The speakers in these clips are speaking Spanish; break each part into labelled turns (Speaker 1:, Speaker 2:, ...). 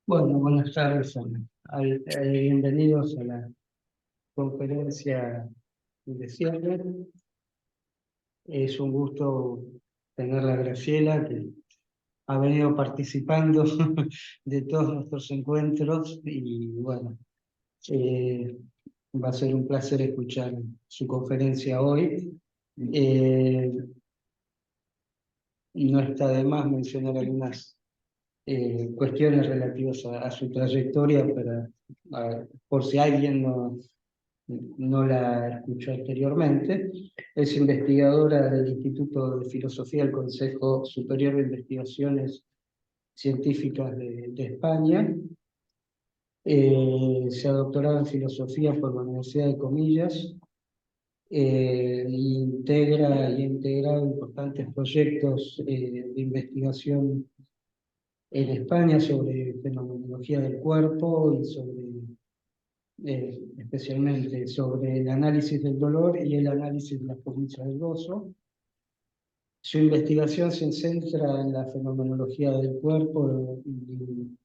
Speaker 1: Bueno, buenas tardes, bienvenidos a la conferencia de cierre. Es un gusto tenerla, Graciela, que ha venido participando de todos nuestros encuentros y bueno, eh, va a ser un placer escuchar su conferencia hoy. Eh, no está de más mencionar algunas cuestiones relativas a su trayectoria, por si alguien no la escuchó anteriormente. Es investigadora del Instituto de Filosofía del Consejo Superior de Investigaciones Científicas de España. Se ha doctorado en Filosofía por la Universidad de Comillas. Integra y ha integrado importantes proyectos de investigación en España sobre fenomenología del cuerpo y especialmente sobre el análisis del dolor y el análisis de la experiencia del gozo. Su investigación se centra en la fenomenología del cuerpo y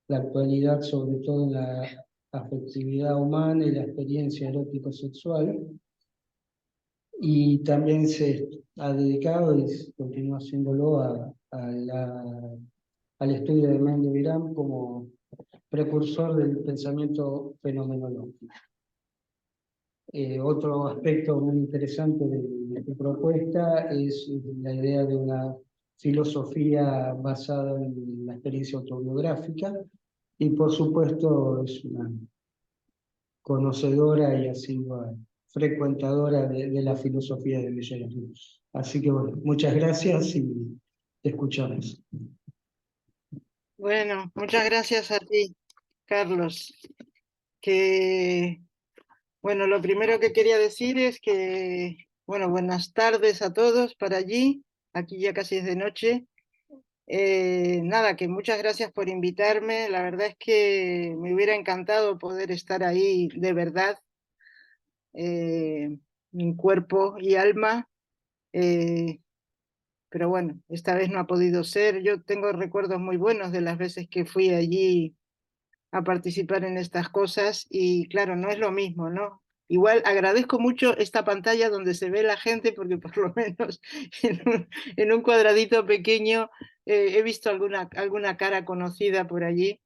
Speaker 1: la actualidad, sobre todo en la afectividad humana y la experiencia erótico-sexual. Y también se ha dedicado y continúa haciéndolo al estudio de Mendel como precursor del pensamiento fenomenológico. Otro aspecto muy interesante de tu propuesta es la idea de una filosofía basada en la experiencia autobiográfica y por supuesto es una conocedora y asidua frecuentadora de la filosofía de Michel. Así que bueno, muchas gracias y te escuchamos.
Speaker 2: Bueno, muchas gracias a ti, Carlos. Que, bueno, lo primero que quería decir es que, bueno, buenas tardes a todos para allí. Aquí ya casi es de noche. Nada, que muchas gracias por invitarme. La verdad es que me hubiera encantado poder estar ahí de verdad, en cuerpo y alma. eh, pero bueno, esta vez no ha podido ser. Yo tengo recuerdos muy buenos de las veces que fui allí a participar en estas cosas y claro, no es lo mismo, ¿no? Igual agradezco mucho esta pantalla donde se ve la gente porque por lo menos en un cuadradito pequeño he visto alguna cara conocida por allí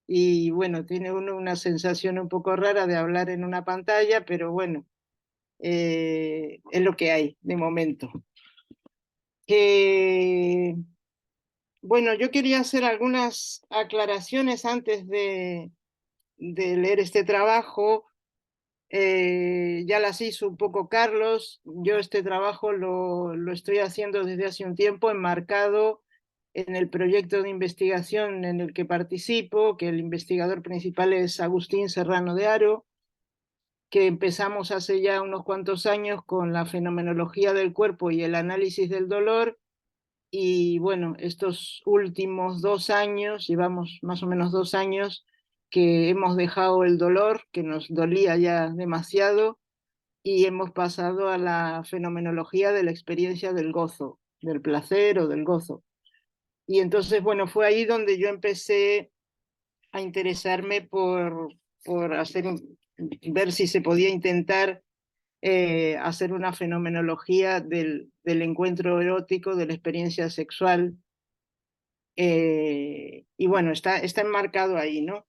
Speaker 2: y bueno, tiene uno una sensación un poco rara de hablar en una pantalla, pero bueno, es lo que hay de momento. Que, bueno, yo quería hacer algunas aclaraciones antes de leer este trabajo. Ya las hizo un poco Carlos. Yo este trabajo lo estoy haciendo desde hace un tiempo, enmarcado en el proyecto de investigación en el que participo, que el investigador principal es Agustín Serrano de Haro, que empezamos hace ya unos cuantos años con la fenomenología del cuerpo y el análisis del dolor. Y bueno, estos últimos 2 años, llevamos más o menos 2 años que hemos dejado el dolor, que nos dolía ya demasiado, y hemos pasado a la fenomenología de la experiencia del gozo, del placer o del gozo. Y entonces, bueno, fue ahí donde yo empecé a interesarme por ver si se podía intentar hacer una fenomenología del encuentro erótico, de la experiencia sexual. Y bueno, está enmarcado ahí, ¿no?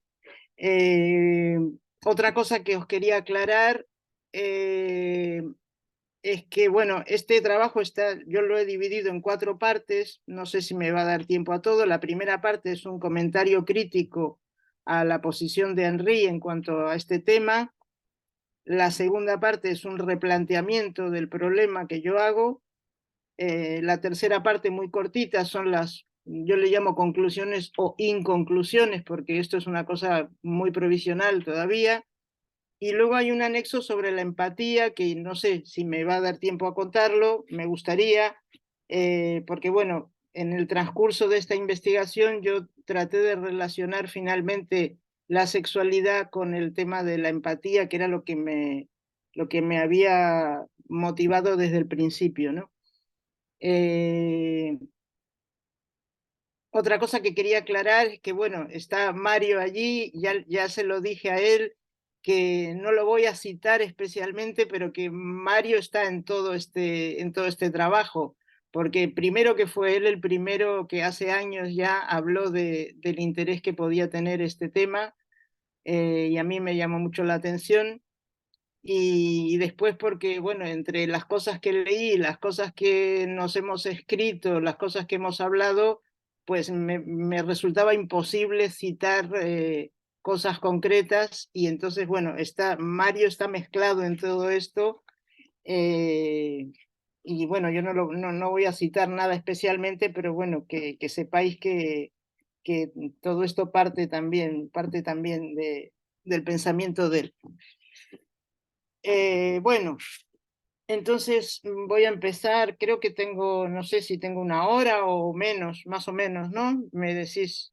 Speaker 2: Eh, Otra cosa que os quería aclarar es que, bueno, este trabajo yo lo he dividido en 4 partes, no sé si me va a dar tiempo a todo. La primera parte es un comentario crítico a la posición de Henry en cuanto a este tema. La segunda parte es un replanteamiento del problema que yo hago. La tercera parte, muy cortita, son yo le llamo conclusiones o inconclusiones, porque esto es una cosa muy provisional todavía. Y luego hay un anexo sobre la empatía, que no sé si me va a dar tiempo a contarlo, me gustaría, porque bueno, en el transcurso de esta investigación yo traté de relacionar finalmente la sexualidad con el tema de la empatía, que era lo que me había motivado desde el principio, ¿no? Eh, Otra cosa que quería aclarar es que, bueno, está Mario allí, ya se lo dije a él, que no lo voy a citar especialmente, pero que Mario está en todo este trabajo, porque primero que fue él el primero que hace años ya habló del interés que podía tener este tema, y a mí me llamó mucho la atención. Y después porque, bueno, entre las cosas que leí, las cosas que nos hemos escrito, las cosas que hemos hablado, pues me resultaba imposible citar cosas concretas y entonces, bueno, Mario está mezclado en todo esto eh, y bueno, yo no voy a citar nada especialmente, pero bueno, que sepáis que todo esto parte también del pensamiento de él. Bueno, entonces voy a empezar, creo que tengo, no sé si tengo una hora o menos, más o menos, ¿no? Me decís,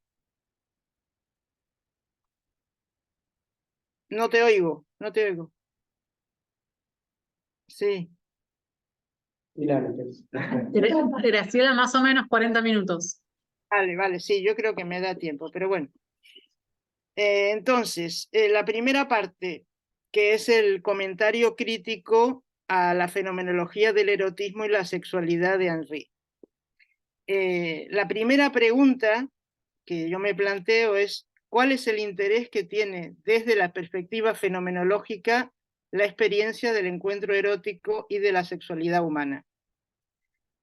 Speaker 2: no te oigo, no te oigo. Sí,
Speaker 1: Pilar,
Speaker 3: Graciela, más o menos 40 minutos.
Speaker 2: vale, sí, yo creo que me da tiempo, pero bueno. Entonces, la primera parte, que es el comentario crítico a la fenomenología del erotismo y la sexualidad de Henry. La primera pregunta que yo me planteo es cuál es el interés que tiene desde la perspectiva fenomenológica la experiencia del encuentro erótico y de la sexualidad humana.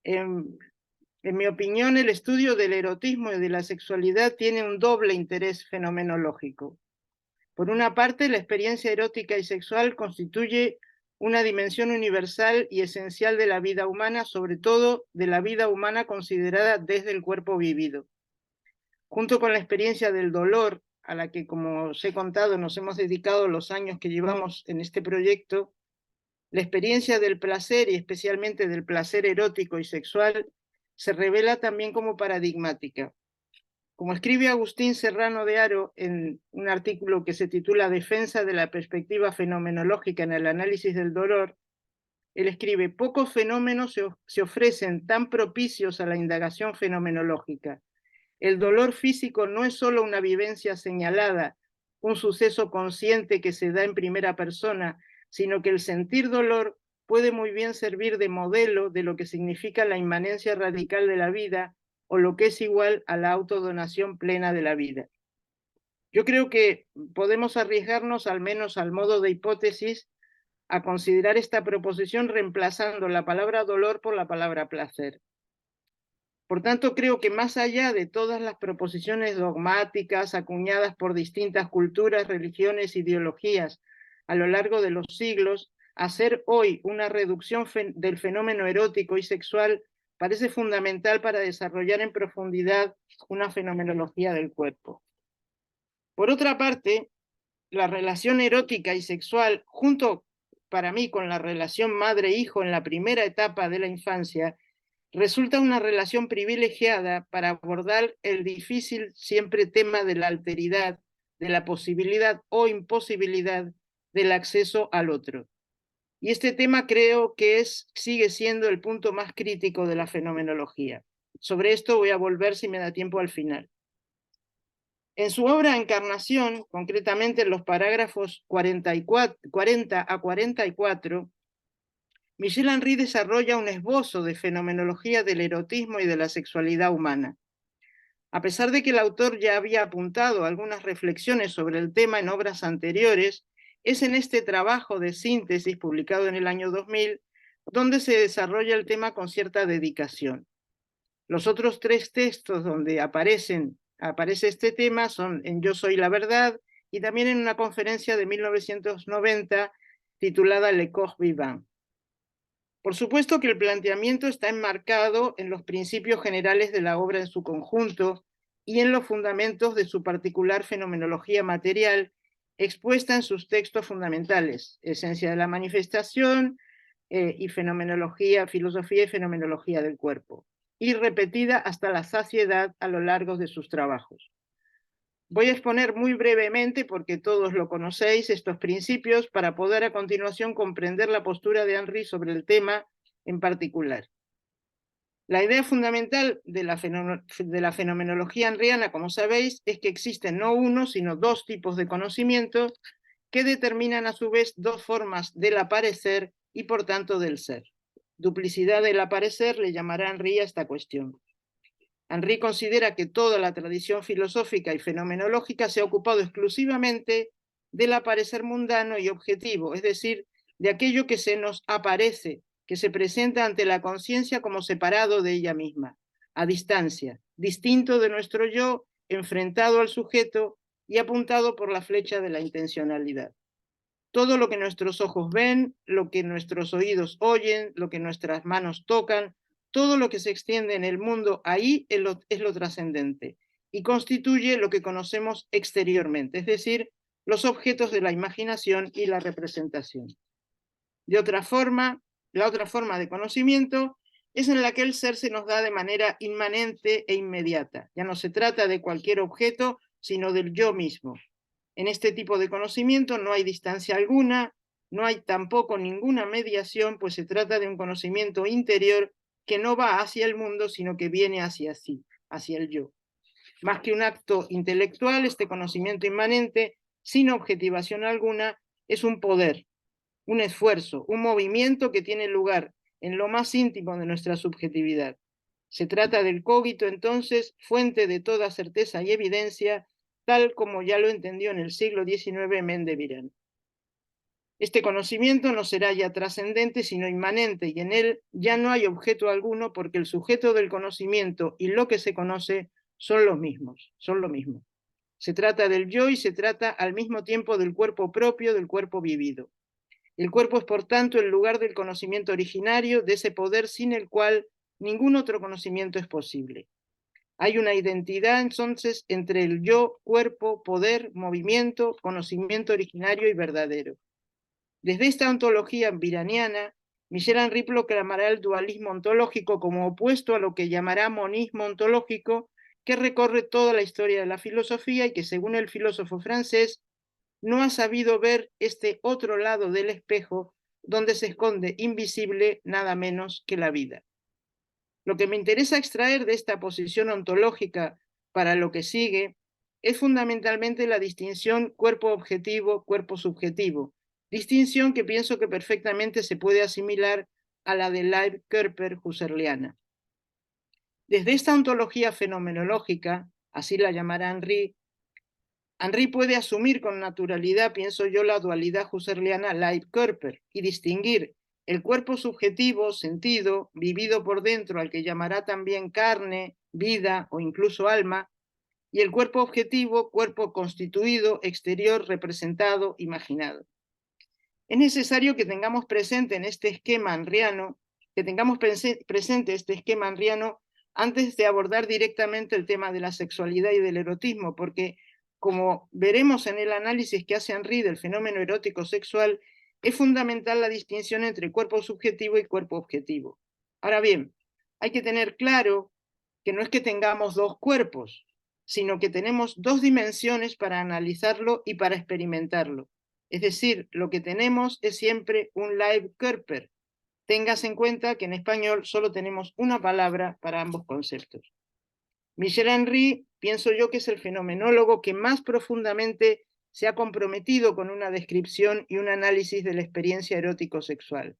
Speaker 2: En mi opinión, el estudio del erotismo y de la sexualidad tiene un doble interés fenomenológico. Por una parte, la experiencia erótica y sexual constituye una dimensión universal y esencial de la vida humana, sobre todo de la vida humana considerada desde el cuerpo vivido. Junto con la experiencia del dolor, a la que, como os he contado, nos hemos dedicado los años que llevamos en este proyecto, la experiencia del placer y especialmente del placer erótico y sexual se revela también como paradigmática. Como escribe Agustín Serrano de Haro en un artículo que se titula Defensa de la perspectiva fenomenológica en el análisis del dolor, él escribe, pocos fenómenos se ofrecen tan propicios a la indagación fenomenológica. El dolor físico no es solo una vivencia señalada, un suceso consciente que se da en primera persona, sino que el sentir dolor puede muy bien servir de modelo de lo que significa la inmanencia radical de la vida o lo que es igual a la autodonación plena de la vida. Yo creo que podemos arriesgarnos, al menos al modo de hipótesis, a considerar esta proposición reemplazando la palabra dolor por la palabra placer. Por tanto, creo que más allá de todas las proposiciones dogmáticas acuñadas por distintas culturas, religiones, ideologías a lo largo de los siglos, hacer hoy una reducción del fenómeno erótico y sexual parece fundamental para desarrollar en profundidad una fenomenología del cuerpo. Por otra parte, la relación erótica y sexual, junto para mí con la relación madre-hijo en la primera etapa de la infancia, resulta una relación privilegiada para abordar el difícil siempre tema de la alteridad, de la posibilidad o imposibilidad del acceso al otro. Y este tema creo que sigue siendo el punto más crítico de la fenomenología. Sobre esto voy a volver si me da tiempo al final. En su obra Encarnación, concretamente en los parágrafos 40 a 44, Michel Henry desarrolla un esbozo de fenomenología del erotismo y de la sexualidad humana. A pesar de que el autor ya había apuntado algunas reflexiones sobre el tema en obras anteriores, es en este trabajo de síntesis publicado en el año 2000 donde se desarrolla el tema con cierta dedicación. Los otros tres textos donde aparece este tema son en Yo soy la verdad y también en una conferencia de 1990 titulada Le Corps Vivant. Por supuesto que el planteamiento está enmarcado en los principios generales de la obra en su conjunto y en los fundamentos de su particular fenomenología material expuesta en sus textos fundamentales, Esencia de la manifestación y fenomenología, filosofía y fenomenología del cuerpo, y repetida hasta la saciedad a lo largo de sus trabajos. Voy a exponer muy brevemente, porque todos lo conocéis, estos principios para poder a continuación comprender la postura de Henry sobre el tema en particular. La idea fundamental de la fenomenología henriana, como sabéis, es que existen no uno, sino dos tipos de conocimiento que determinan a su vez dos formas del aparecer y por tanto del ser. Duplicidad del aparecer le llamará Henry a esta cuestión. Henry considera que toda la tradición filosófica y fenomenológica se ha ocupado exclusivamente del aparecer mundano y objetivo, es decir, de aquello que se nos aparece, que se presenta ante la conciencia como separado de ella misma, a distancia, distinto de nuestro yo, enfrentado al sujeto y apuntado por la flecha de la intencionalidad. Todo lo que nuestros ojos ven, lo que nuestros oídos oyen, lo que nuestras manos tocan, todo lo que se extiende en el mundo ahí es lo trascendente y constituye lo que conocemos exteriormente, es decir, los objetos de la imaginación y la representación. De otra forma, la otra forma de conocimiento es en la que el ser se nos da de manera inmanente e inmediata. Ya no se trata de cualquier objeto, sino del yo mismo. En este tipo de conocimiento no hay distancia alguna, no hay tampoco ninguna mediación, pues se trata de un conocimiento interior que no va hacia el mundo, sino que viene hacia sí, hacia el yo. Más que un acto intelectual, este conocimiento inmanente, sin objetivación alguna, es un poder, un esfuerzo, un movimiento que tiene lugar en lo más íntimo de nuestra subjetividad. Se trata del cogito, entonces, fuente de toda certeza y evidencia, tal como ya lo entendió en el siglo XIX Mendevillán. Este conocimiento no será ya trascendente, sino inmanente, y en él ya no hay objeto alguno, porque el sujeto del conocimiento y lo que se conoce son los mismos, son lo mismo. Se trata del yo y se trata al mismo tiempo del cuerpo propio, del cuerpo vivido. El cuerpo es, por tanto, el lugar del conocimiento originario, de ese poder sin el cual ningún otro conocimiento es posible. Hay una identidad, entonces, entre el yo, cuerpo, poder, movimiento, conocimiento originario y verdadero. Desde esta ontología viraniana, Michel Henry proclamará el dualismo ontológico como opuesto a lo que llamará monismo ontológico, que recorre toda la historia de la filosofía y que, según el filósofo francés, no ha sabido ver este otro lado del espejo donde se esconde invisible nada menos que la vida. Lo que me interesa extraer de esta posición ontológica para lo que sigue es fundamentalmente la distinción cuerpo objetivo, cuerpo subjetivo, distinción que pienso que perfectamente se puede asimilar a la de Leib-Körper-Husserliana. Desde esta ontología fenomenológica, así la llamará Henry puede asumir con naturalidad, pienso yo, la dualidad husserliana Leib-Körper y distinguir el cuerpo subjetivo, sentido, vivido por dentro, al que llamará también carne, vida o incluso alma, y el cuerpo objetivo, cuerpo constituido, exterior, representado, imaginado. Es necesario que tengamos presente en este esquema henriano, antes de abordar directamente el tema de la sexualidad y del erotismo, porque como veremos en el análisis que hace Henry del fenómeno erótico sexual, es fundamental la distinción entre cuerpo subjetivo y cuerpo objetivo. Ahora bien, hay que tener claro que no es que tengamos dos cuerpos, sino que tenemos dos dimensiones para analizarlo y para experimentarlo. Es decir, lo que tenemos es siempre un Leib-Körper. Tengas en cuenta que en español solo tenemos una palabra para ambos conceptos. Michel Henry, pienso yo que es el fenomenólogo que más profundamente se ha comprometido con una descripción y un análisis de la experiencia erótico-sexual.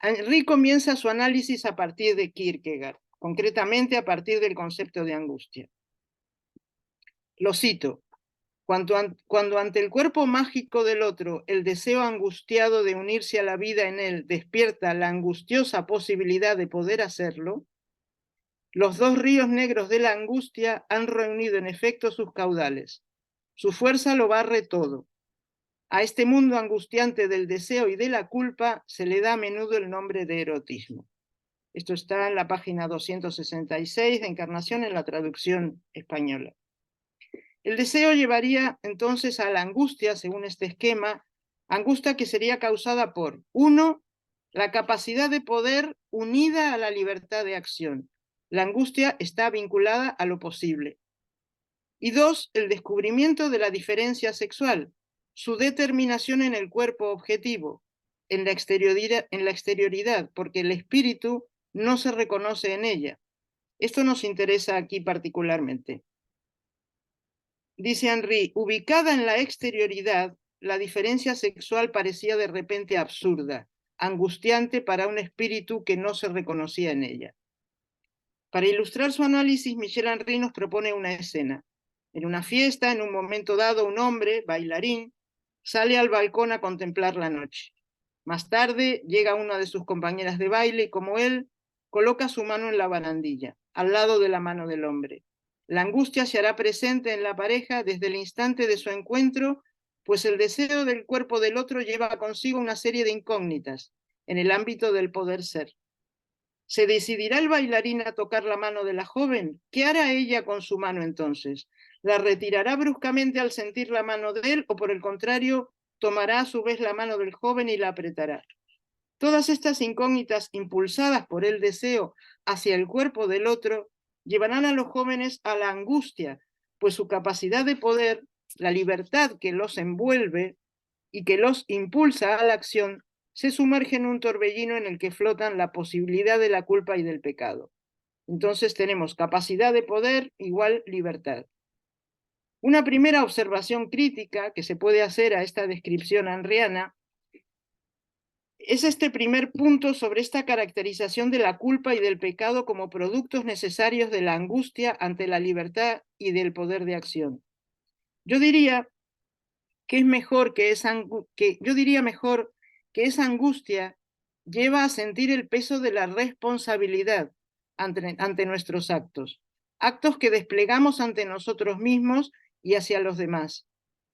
Speaker 2: Henry comienza su análisis a partir de Kierkegaard, concretamente a partir del concepto de angustia. Lo cito: cuando ante el cuerpo mágico del otro el deseo angustiado de unirse a la vida en él despierta la angustiosa posibilidad de poder hacerlo, los dos ríos negros de la angustia han reunido en efecto sus caudales. Su fuerza lo barre todo. A este mundo angustiante del deseo y de la culpa se le da a menudo el nombre de erotismo. Esto está en la página 266 de Encarnación en la traducción española. El deseo llevaría entonces a la angustia, según este esquema, angustia que sería causada por, 1, la capacidad de poder unida a la libertad de acción. La angustia está vinculada a lo posible. Y 2, el descubrimiento de la diferencia sexual, su determinación en el cuerpo objetivo, en la exterioridad, porque el espíritu no se reconoce en ella. Esto nos interesa aquí particularmente. Dice Henry, ubicada en la exterioridad, la diferencia sexual parecía de repente absurda, angustiante para un espíritu que no se reconocía en ella. Para ilustrar su análisis, Michel Henry nos propone una escena. En una fiesta, en un momento dado, un hombre, bailarín, sale al balcón a contemplar la noche. Más tarde llega una de sus compañeras de baile y, como él, coloca su mano en la barandilla, al lado de la mano del hombre. La angustia se hará presente en la pareja desde el instante de su encuentro, pues el deseo del cuerpo del otro lleva consigo una serie de incógnitas en el ámbito del poder ser. ¿Se decidirá el bailarín a tocar la mano de la joven? ¿Qué hará ella con su mano entonces? ¿La retirará bruscamente al sentir la mano de él o, por el contrario, tomará a su vez la mano del joven y la apretará? Todas estas incógnitas, impulsadas por el deseo hacia el cuerpo del otro, llevarán a los jóvenes a la angustia, pues su capacidad de poder, la libertad que los envuelve y que los impulsa a la acción, se sumerge en un torbellino en el que flotan la posibilidad de la culpa y del pecado. Entonces tenemos capacidad de poder igual libertad. Una primera observación crítica que se puede hacer a esta descripción henriana es este primer punto sobre esta caracterización de la culpa y del pecado como productos necesarios de la angustia ante la libertad y del poder de acción. Yo diría que es mejor que esa angustia lleva a sentir el peso de la responsabilidad ante nuestros actos, actos que desplegamos ante nosotros mismos y hacia los demás,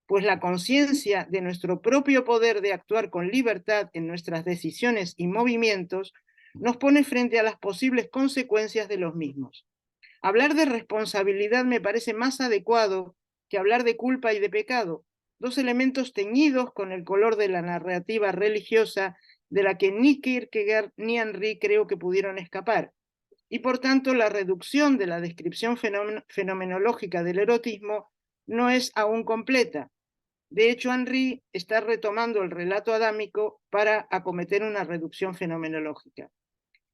Speaker 2: pues la conciencia de nuestro propio poder de actuar con libertad en nuestras decisiones y movimientos nos pone frente a las posibles consecuencias de los mismos. Hablar de responsabilidad me parece más adecuado que hablar de culpa y de pecado, dos elementos teñidos con el color de la narrativa religiosa de la que ni Kierkegaard ni Henry creo que pudieron escapar. Y por tanto, la reducción de la descripción fenomenológica del erotismo no es aún completa. De hecho, Henry está retomando el relato adámico para acometer una reducción fenomenológica.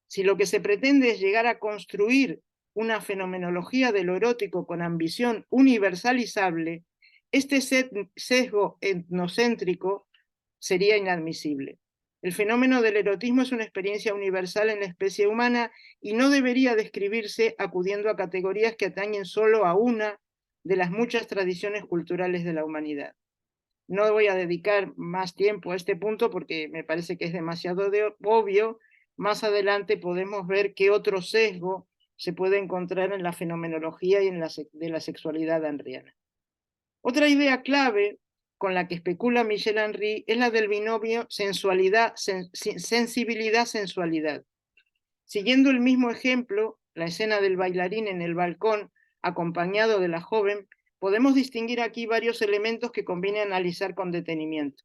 Speaker 2: Si lo que se pretende es llegar a construir una fenomenología de lo erótico con ambición universalizable, este sesgo etnocéntrico sería inadmisible. El fenómeno del erotismo es una experiencia universal en la especie humana y no debería describirse acudiendo a categorías que atañen solo a una de las muchas tradiciones culturales de la humanidad. No voy a dedicar más tiempo a este punto porque me parece que es demasiado obvio. Más adelante podemos ver qué otro sesgo se puede encontrar en la fenomenología y en de la sexualidad henriana. Otra idea clave con la que especula Michel Henry es la del binomio sensibilidad-sensualidad. Siguiendo el mismo ejemplo, la escena del bailarín en el balcón acompañado de la joven, podemos distinguir aquí varios elementos que conviene analizar con detenimiento.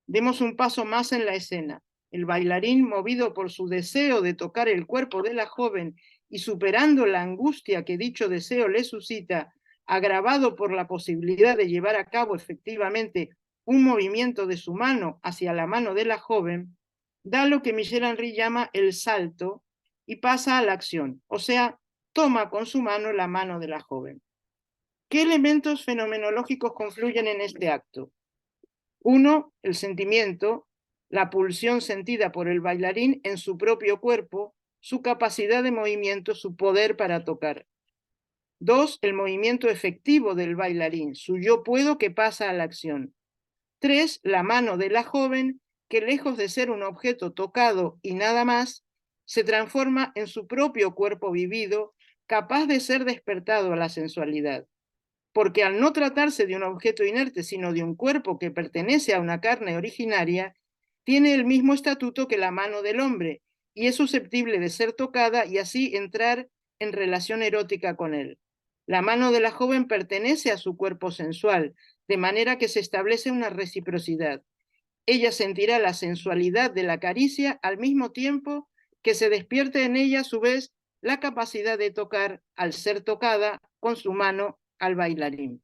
Speaker 2: Demos un paso más en la escena. El bailarín, movido por su deseo de tocar el cuerpo de la joven y superando la angustia que dicho deseo le suscita, agravado por la posibilidad de llevar a cabo efectivamente un movimiento de su mano hacia la mano de la joven, da lo que Michel Henry llama el salto y pasa a la acción, o sea, toma con su mano la mano de la joven. ¿Qué elementos fenomenológicos confluyen en este acto? Uno, el sentimiento, la pulsión sentida por el bailarín en su propio cuerpo, su capacidad de movimiento, su poder para tocar. Dos, el movimiento efectivo del bailarín, su yo puedo que pasa a la acción. Tres, la mano de la joven que, lejos de ser un objeto tocado y nada más, se transforma en su propio cuerpo vivido, capaz de ser despertado a la sensualidad. Porque al no tratarse de un objeto inerte, sino de un cuerpo que pertenece a una carne originaria, tiene el mismo estatuto que la mano del hombre y es susceptible de ser tocada y así entrar en relación erótica con él. La mano de la joven pertenece a su cuerpo sensual, de manera que se establece una reciprocidad. Ella sentirá la sensualidad de la caricia al mismo tiempo que se despierte en ella a su vez la capacidad de tocar al ser tocada con su mano al bailarín.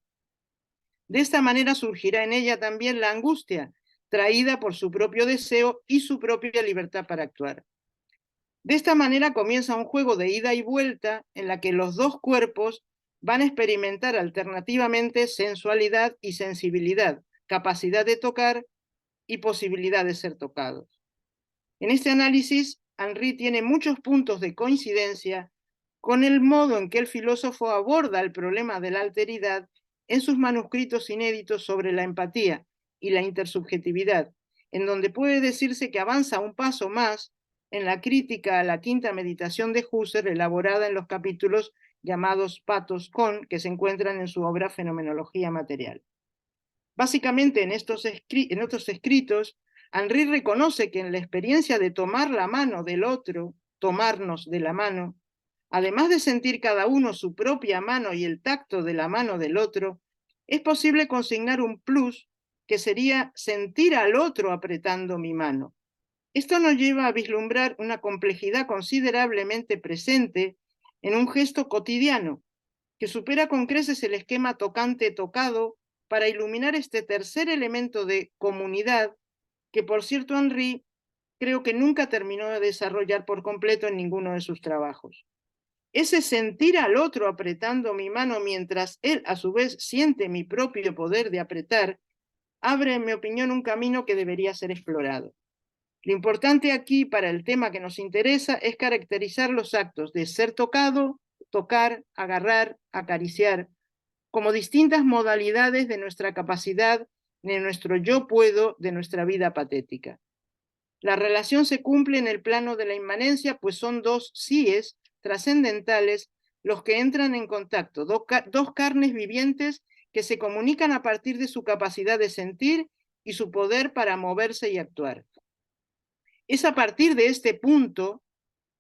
Speaker 2: De esta manera surgirá en ella también la angustia, traída por su propio deseo y su propia libertad para actuar. De esta manera comienza un juego de ida y vuelta en la que los dos cuerpos van a experimentar alternativamente sensualidad y sensibilidad, capacidad de tocar y posibilidad de ser tocados. En este análisis, Henry tiene muchos puntos de coincidencia con el modo en que el filósofo aborda el problema de la alteridad en sus manuscritos inéditos sobre la empatía y la intersubjetividad, en donde puede decirse que avanza un paso más en la crítica a la quinta meditación de Husserl, elaborada en los capítulos llamados Pathos Con, que se encuentran en su obra Fenomenología Material. Básicamente, en estos escritos, Henry reconoce que en la experiencia de tomar la mano del otro, tomarnos de la mano, además de sentir cada uno su propia mano y el tacto de la mano del otro, es posible consignar un plus que sería sentir al otro apretando mi mano. Esto nos lleva a vislumbrar una complejidad considerablemente presente en un gesto cotidiano, que supera con creces el esquema tocante-tocado para iluminar este tercer elemento de comunidad que, por cierto, Henry creo que nunca terminó de desarrollar por completo en ninguno de sus trabajos. Ese sentir al otro apretando mi mano mientras él a su vez siente mi propio poder de apretar, abre, en mi opinión, un camino que debería ser explorado. Lo importante aquí para el tema que nos interesa es caracterizar los actos de ser tocado, tocar, agarrar, acariciar, como distintas modalidades de nuestra capacidad, de nuestro yo puedo, de nuestra vida patética. La relación se cumple en el plano de la inmanencia, pues son dos síes trascendentales los que entran en contacto, dos carnes vivientes que se comunican a partir de su capacidad de sentir y su poder para moverse y actuar. Es a partir de este punto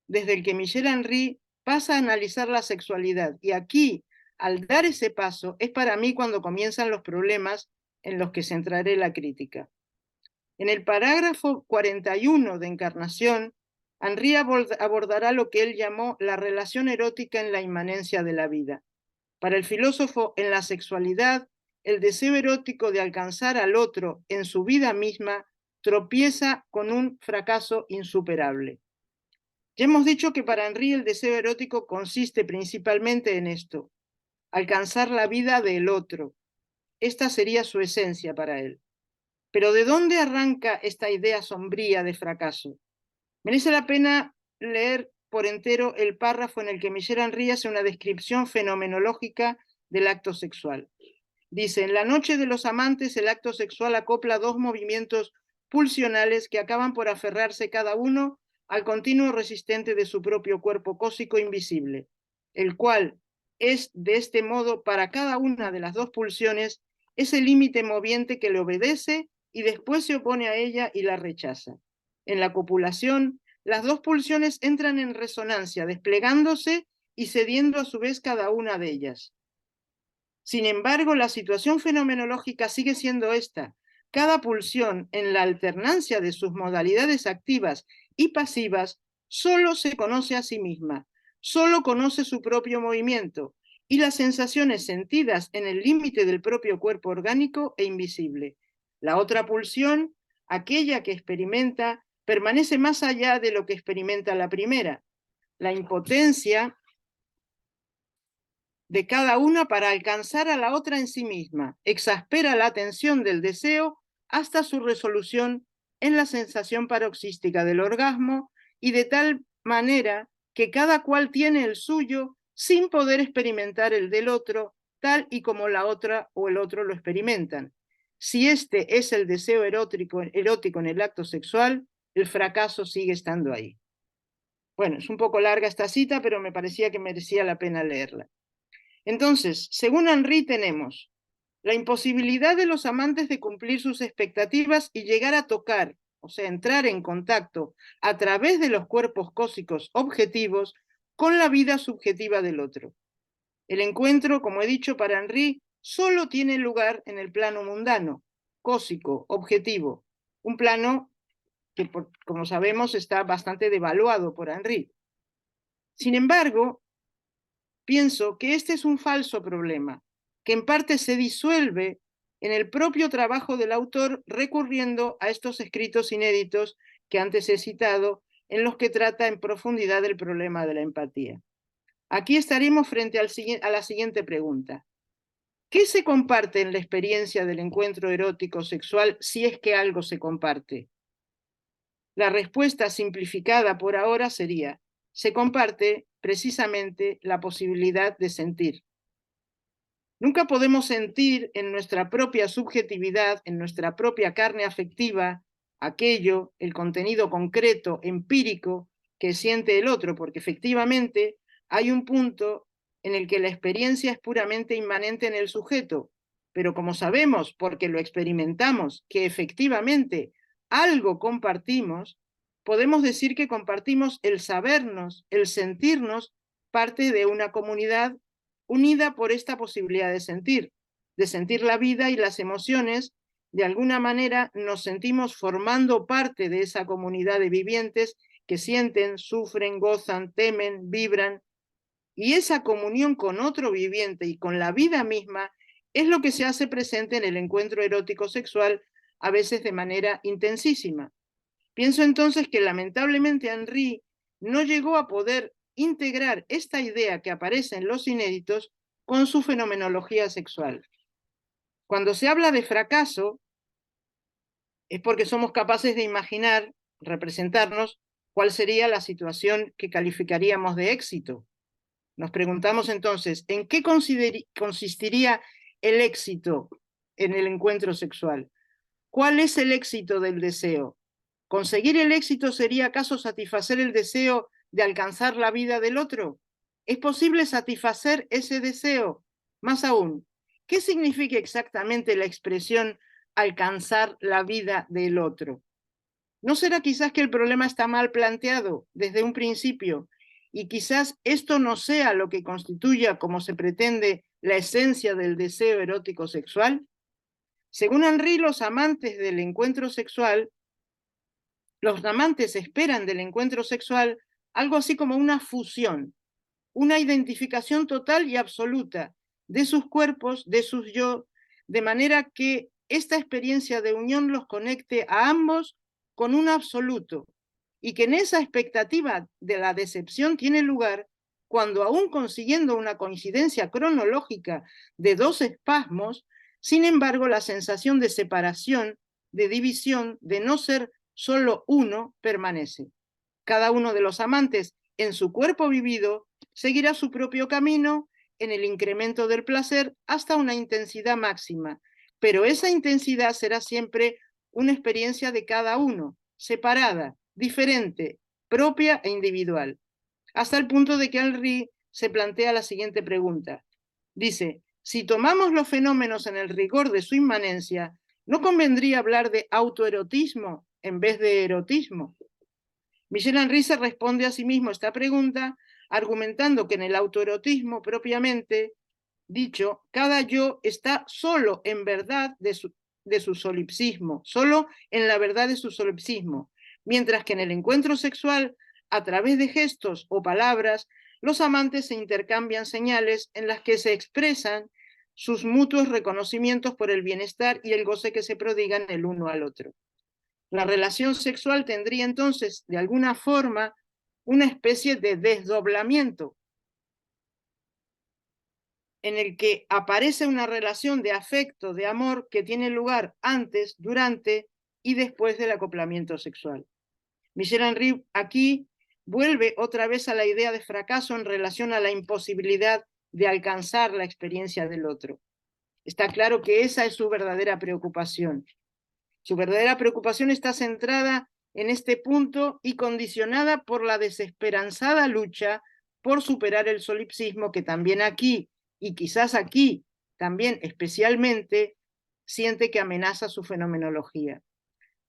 Speaker 2: desde el que Michel Henry pasa a analizar la sexualidad. Y aquí, al dar ese paso, es para mí cuando comienzan los problemas en los que centraré la crítica. En el parágrafo 41 de Encarnación, Henry abordará lo que él llamó la relación erótica en la inmanencia de la vida. Para el filósofo, en la sexualidad, el deseo erótico de alcanzar al otro en su vida misma tropieza con un fracaso insuperable. Ya hemos dicho que para Henry el deseo erótico consiste principalmente en esto, alcanzar la vida del otro. Esta sería su esencia para él. Pero ¿de dónde arranca esta idea sombría de fracaso? Merece la pena leer por entero el párrafo en el que Michel Henry hace una descripción fenomenológica del acto sexual. Dice, en la noche de los amantes el acto sexual acopla dos movimientos pulsionales que acaban por aferrarse cada uno al continuo resistente de su propio cuerpo cósico invisible, el cual es de este modo para cada una de las dos pulsiones ese límite moviente que le obedece y después se opone a ella y la rechaza. En la copulación, las dos pulsiones entran en resonancia, desplegándose y cediendo a su vez cada una de ellas. Sin embargo, la situación fenomenológica sigue siendo esta. Cada pulsión, en la alternancia de sus modalidades activas y pasivas, solo se conoce a sí misma, solo conoce su propio movimiento y las sensaciones sentidas en el límite del propio cuerpo orgánico e invisible. La otra pulsión, aquella que experimenta, permanece más allá de lo que experimenta la primera. La impotencia de cada una para alcanzar a la otra en sí misma, exaspera la tensión del deseo hasta su resolución en la sensación paroxística del orgasmo y de tal manera que cada cual tiene el suyo sin poder experimentar el del otro, tal y como la otra o el otro lo experimentan. Si este es el deseo erótico en el acto sexual, el fracaso sigue estando ahí. Bueno, es un poco larga esta cita, pero me parecía que merecía la pena leerla. Entonces, según Henry, tenemos la imposibilidad de los amantes de cumplir sus expectativas y llegar a tocar, o sea, entrar en contacto a través de los cuerpos cósicos objetivos con la vida subjetiva del otro. El encuentro, como he dicho, para Henry, solo tiene lugar en el plano mundano, cósico, objetivo, un plano que, como sabemos, está bastante devaluado por Henry. Sin embargo, pienso que este es un falso problema, que en parte se disuelve en el propio trabajo del autor recurriendo a estos escritos inéditos que antes he citado en los que trata en profundidad el problema de la empatía. Aquí estaremos frente a la siguiente pregunta. ¿Qué se comparte en la experiencia del encuentro erótico sexual si es que algo se comparte? La respuesta simplificada por ahora sería: se comparte precisamente la posibilidad de sentir. Nunca podemos sentir en nuestra propia subjetividad, en nuestra propia carne afectiva, aquello, el contenido concreto, empírico, que siente el otro, porque efectivamente hay un punto en el que la experiencia es puramente inmanente en el sujeto, pero como sabemos, porque lo experimentamos, que efectivamente algo compartimos, podemos decir que compartimos el sabernos, el sentirnos parte de una comunidad unida por esta posibilidad de sentir la vida y las emociones. De alguna manera nos sentimos formando parte de esa comunidad de vivientes que sienten, sufren, gozan, temen, vibran, y esa comunión con otro viviente y con la vida misma es lo que se hace presente en el encuentro erótico sexual, a veces de manera intensísima. Pienso entonces que lamentablemente Henry no llegó a poder integrar esta idea que aparece en los inéditos con su fenomenología sexual. Cuando se habla de fracaso, es porque somos capaces de imaginar, representarnos, cuál sería la situación que calificaríamos de éxito. Nos preguntamos entonces, ¿en qué consistiría el éxito en el encuentro sexual? ¿Cuál es el éxito del deseo? ¿Conseguir el éxito sería acaso satisfacer el deseo de alcanzar la vida del otro? ¿Es posible satisfacer ese deseo? Más aún, ¿qué significa exactamente la expresión alcanzar la vida del otro? ¿No será quizás que el problema está mal planteado desde un principio y quizás esto no sea lo que constituya, como se pretende, la esencia del deseo erótico sexual? Según Henry, los amantes esperan del encuentro sexual algo así como una fusión, una identificación total y absoluta de sus cuerpos, de sus yo, de manera que esta experiencia de unión los conecte a ambos con un absoluto, y que en esa expectativa de la decepción tiene lugar cuando, aún consiguiendo una coincidencia cronológica de dos espasmos, sin embargo la sensación de separación, de división, de no ser solo uno, permanece. Cada uno de los amantes, en su cuerpo vivido, seguirá su propio camino en el incremento del placer hasta una intensidad máxima, pero esa intensidad será siempre una experiencia de cada uno, separada, diferente, propia e individual, hasta el punto de que Henry se plantea la siguiente pregunta. Dice, si tomamos los fenómenos en el rigor de su inmanencia, ¿no convendría hablar de autoerotismo en vez de erotismo? Michel Henry se responde a sí mismo esta pregunta argumentando que en el autoerotismo propiamente dicho, cada yo está solo en verdad de su solipsismo, solo en la verdad de su solipsismo, mientras que en el encuentro sexual, a través de gestos o palabras, los amantes se intercambian señales en las que se expresan sus mutuos reconocimientos por el bienestar y el goce que se prodigan el uno al otro. La relación sexual tendría entonces, de alguna forma, una especie de desdoblamiento en el que aparece una relación de afecto, de amor, que tiene lugar antes, durante y después del acoplamiento sexual. Michel Henry aquí vuelve otra vez a la idea de fracaso en relación a la imposibilidad de alcanzar la experiencia del otro. Está claro que esa es su verdadera preocupación. Su verdadera preocupación está centrada en este punto y condicionada por la desesperanzada lucha por superar el solipsismo que también aquí, y quizás aquí también especialmente, siente que amenaza su fenomenología.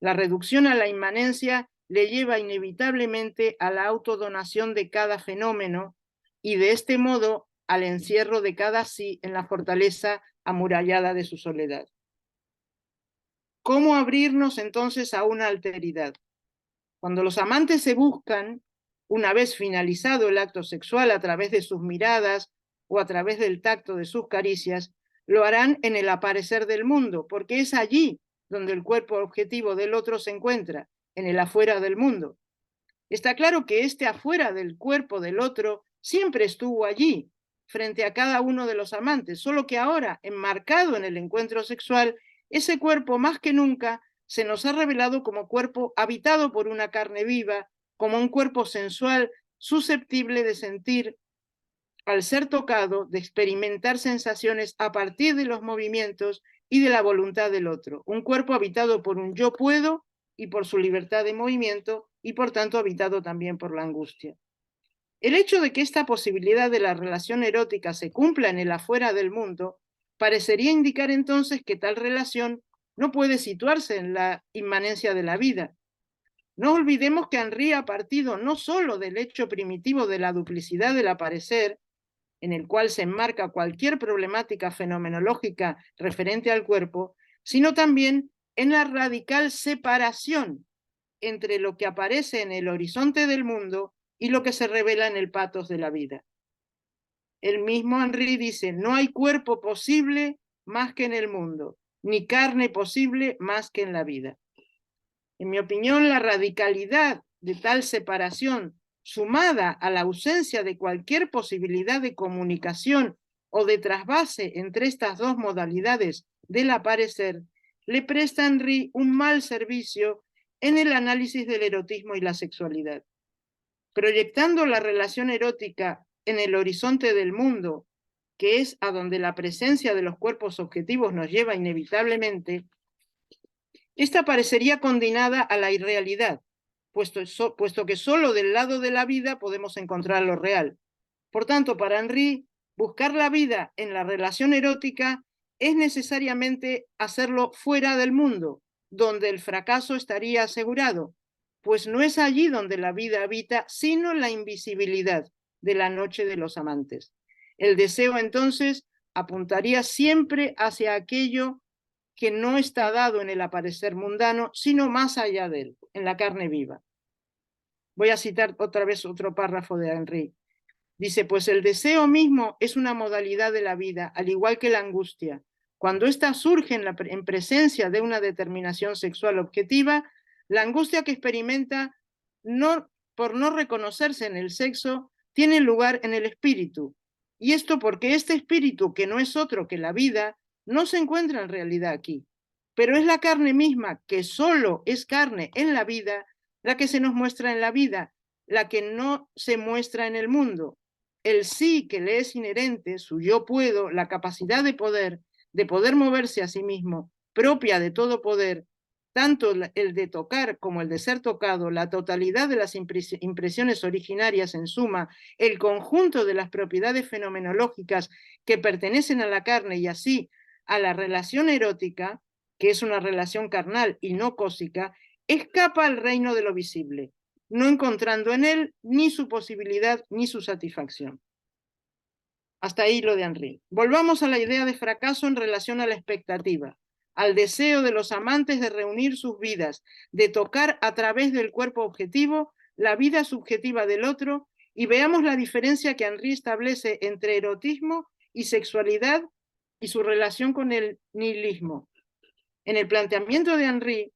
Speaker 2: La reducción a la inmanencia le lleva inevitablemente a la autodonación de cada fenómeno y de este modo al encierro de cada sí en la fortaleza amurallada de su soledad. ¿Cómo abrirnos entonces a una alteridad? Cuando los amantes se buscan, una vez finalizado el acto sexual a través de sus miradas o a través del tacto de sus caricias, lo harán en el aparecer del mundo, porque es allí donde el cuerpo objetivo del otro se encuentra, en el afuera del mundo. Está claro que este afuera del cuerpo del otro siempre estuvo allí, frente a cada uno de los amantes, solo que ahora, enmarcado en el encuentro sexual, ese cuerpo más que nunca se nos ha revelado como cuerpo habitado por una carne viva, como un cuerpo sensual susceptible de sentir al ser tocado, de experimentar sensaciones a partir de los movimientos y de la voluntad del otro. Un cuerpo habitado por un yo puedo y por su libertad de movimiento y por tanto habitado también por la angustia. El hecho de que esta posibilidad de la relación erótica se cumpla en el afuera del mundo parecería indicar entonces que tal relación no puede situarse en la inmanencia de la vida. No olvidemos que Henry ha partido no solo del hecho primitivo de la duplicidad del aparecer, en el cual se enmarca cualquier problemática fenomenológica referente al cuerpo, sino también en la radical separación entre lo que aparece en el horizonte del mundo y lo que se revela en el patos de la vida. El mismo Henry dice, no hay cuerpo posible más que en el mundo, ni carne posible más que en la vida. En mi opinión, la radicalidad de tal separación, sumada a la ausencia de cualquier posibilidad de comunicación o de trasvase entre estas dos modalidades del aparecer, le presta a Henry un mal servicio en el análisis del erotismo y la sexualidad. Proyectando la relación erótica en el horizonte del mundo, que es a donde la presencia de los cuerpos objetivos nos lleva inevitablemente, esta parecería condenada a la irrealidad, puesto que solo del lado de la vida podemos encontrar lo real. Por tanto, para Henry, buscar la vida en la relación erótica es necesariamente hacerlo fuera del mundo, donde el fracaso estaría asegurado, pues no es allí donde la vida habita, sino la invisibilidad de la noche de los amantes. El deseo, entonces, apuntaría siempre hacia aquello que no está dado en el aparecer mundano, sino más allá de él, en la carne viva. Voy a citar otra vez otro párrafo de Henry. Dice, pues el deseo mismo es una modalidad de la vida, al igual que la angustia. Cuando ésta surge en presencia de una determinación sexual objetiva, la angustia que experimenta por no reconocerse en el sexo tiene lugar en el espíritu. Y esto porque este espíritu, que no es otro que la vida, no se encuentra en realidad aquí. Pero es la carne misma, que solo es carne en la vida, la que se nos muestra en la vida, la que no se muestra en el mundo. El sí que le es inherente, su yo puedo, la capacidad de poder moverse a sí mismo, propia de todo poder, tanto el de tocar como el de ser tocado, la totalidad de las impresiones originarias en suma, el conjunto de las propiedades fenomenológicas que pertenecen a la carne y así a la relación erótica, que es una relación carnal y no cósica, escapa al reino de lo visible, no encontrando en él ni su posibilidad ni su satisfacción. Hasta ahí lo de Henry. Volvamos a la idea de fracaso en relación a la expectativa, al deseo de los amantes de reunir sus vidas, de tocar a través del cuerpo objetivo la vida subjetiva del otro, y veamos la diferencia que Henry establece entre erotismo y sexualidad y su relación con el nihilismo. En el planteamiento de Henry,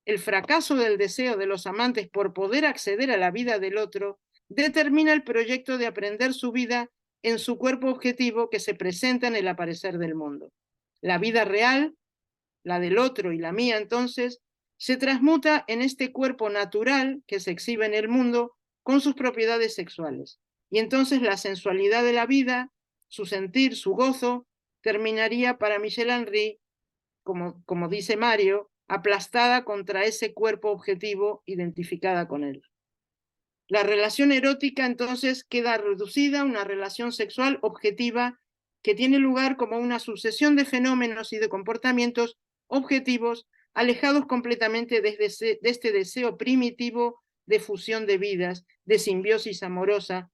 Speaker 2: el fracaso del deseo de los amantes por poder acceder a la vida del otro determina el proyecto de aprender su vida en su cuerpo objetivo que se presenta en el aparecer del mundo. La vida real, la del otro y la mía, entonces, se transmuta en este cuerpo natural que se exhibe en el mundo con sus propiedades sexuales. Y entonces la sensualidad de la vida, su sentir, su gozo, terminaría para Michel Henry, como dice Mario, aplastada contra ese cuerpo objetivo identificada con él. La relación erótica entonces queda reducida a una relación sexual objetiva que tiene lugar como una sucesión de fenómenos y de comportamientos objetivos alejados completamente de este deseo primitivo de fusión de vidas, de simbiosis amorosa,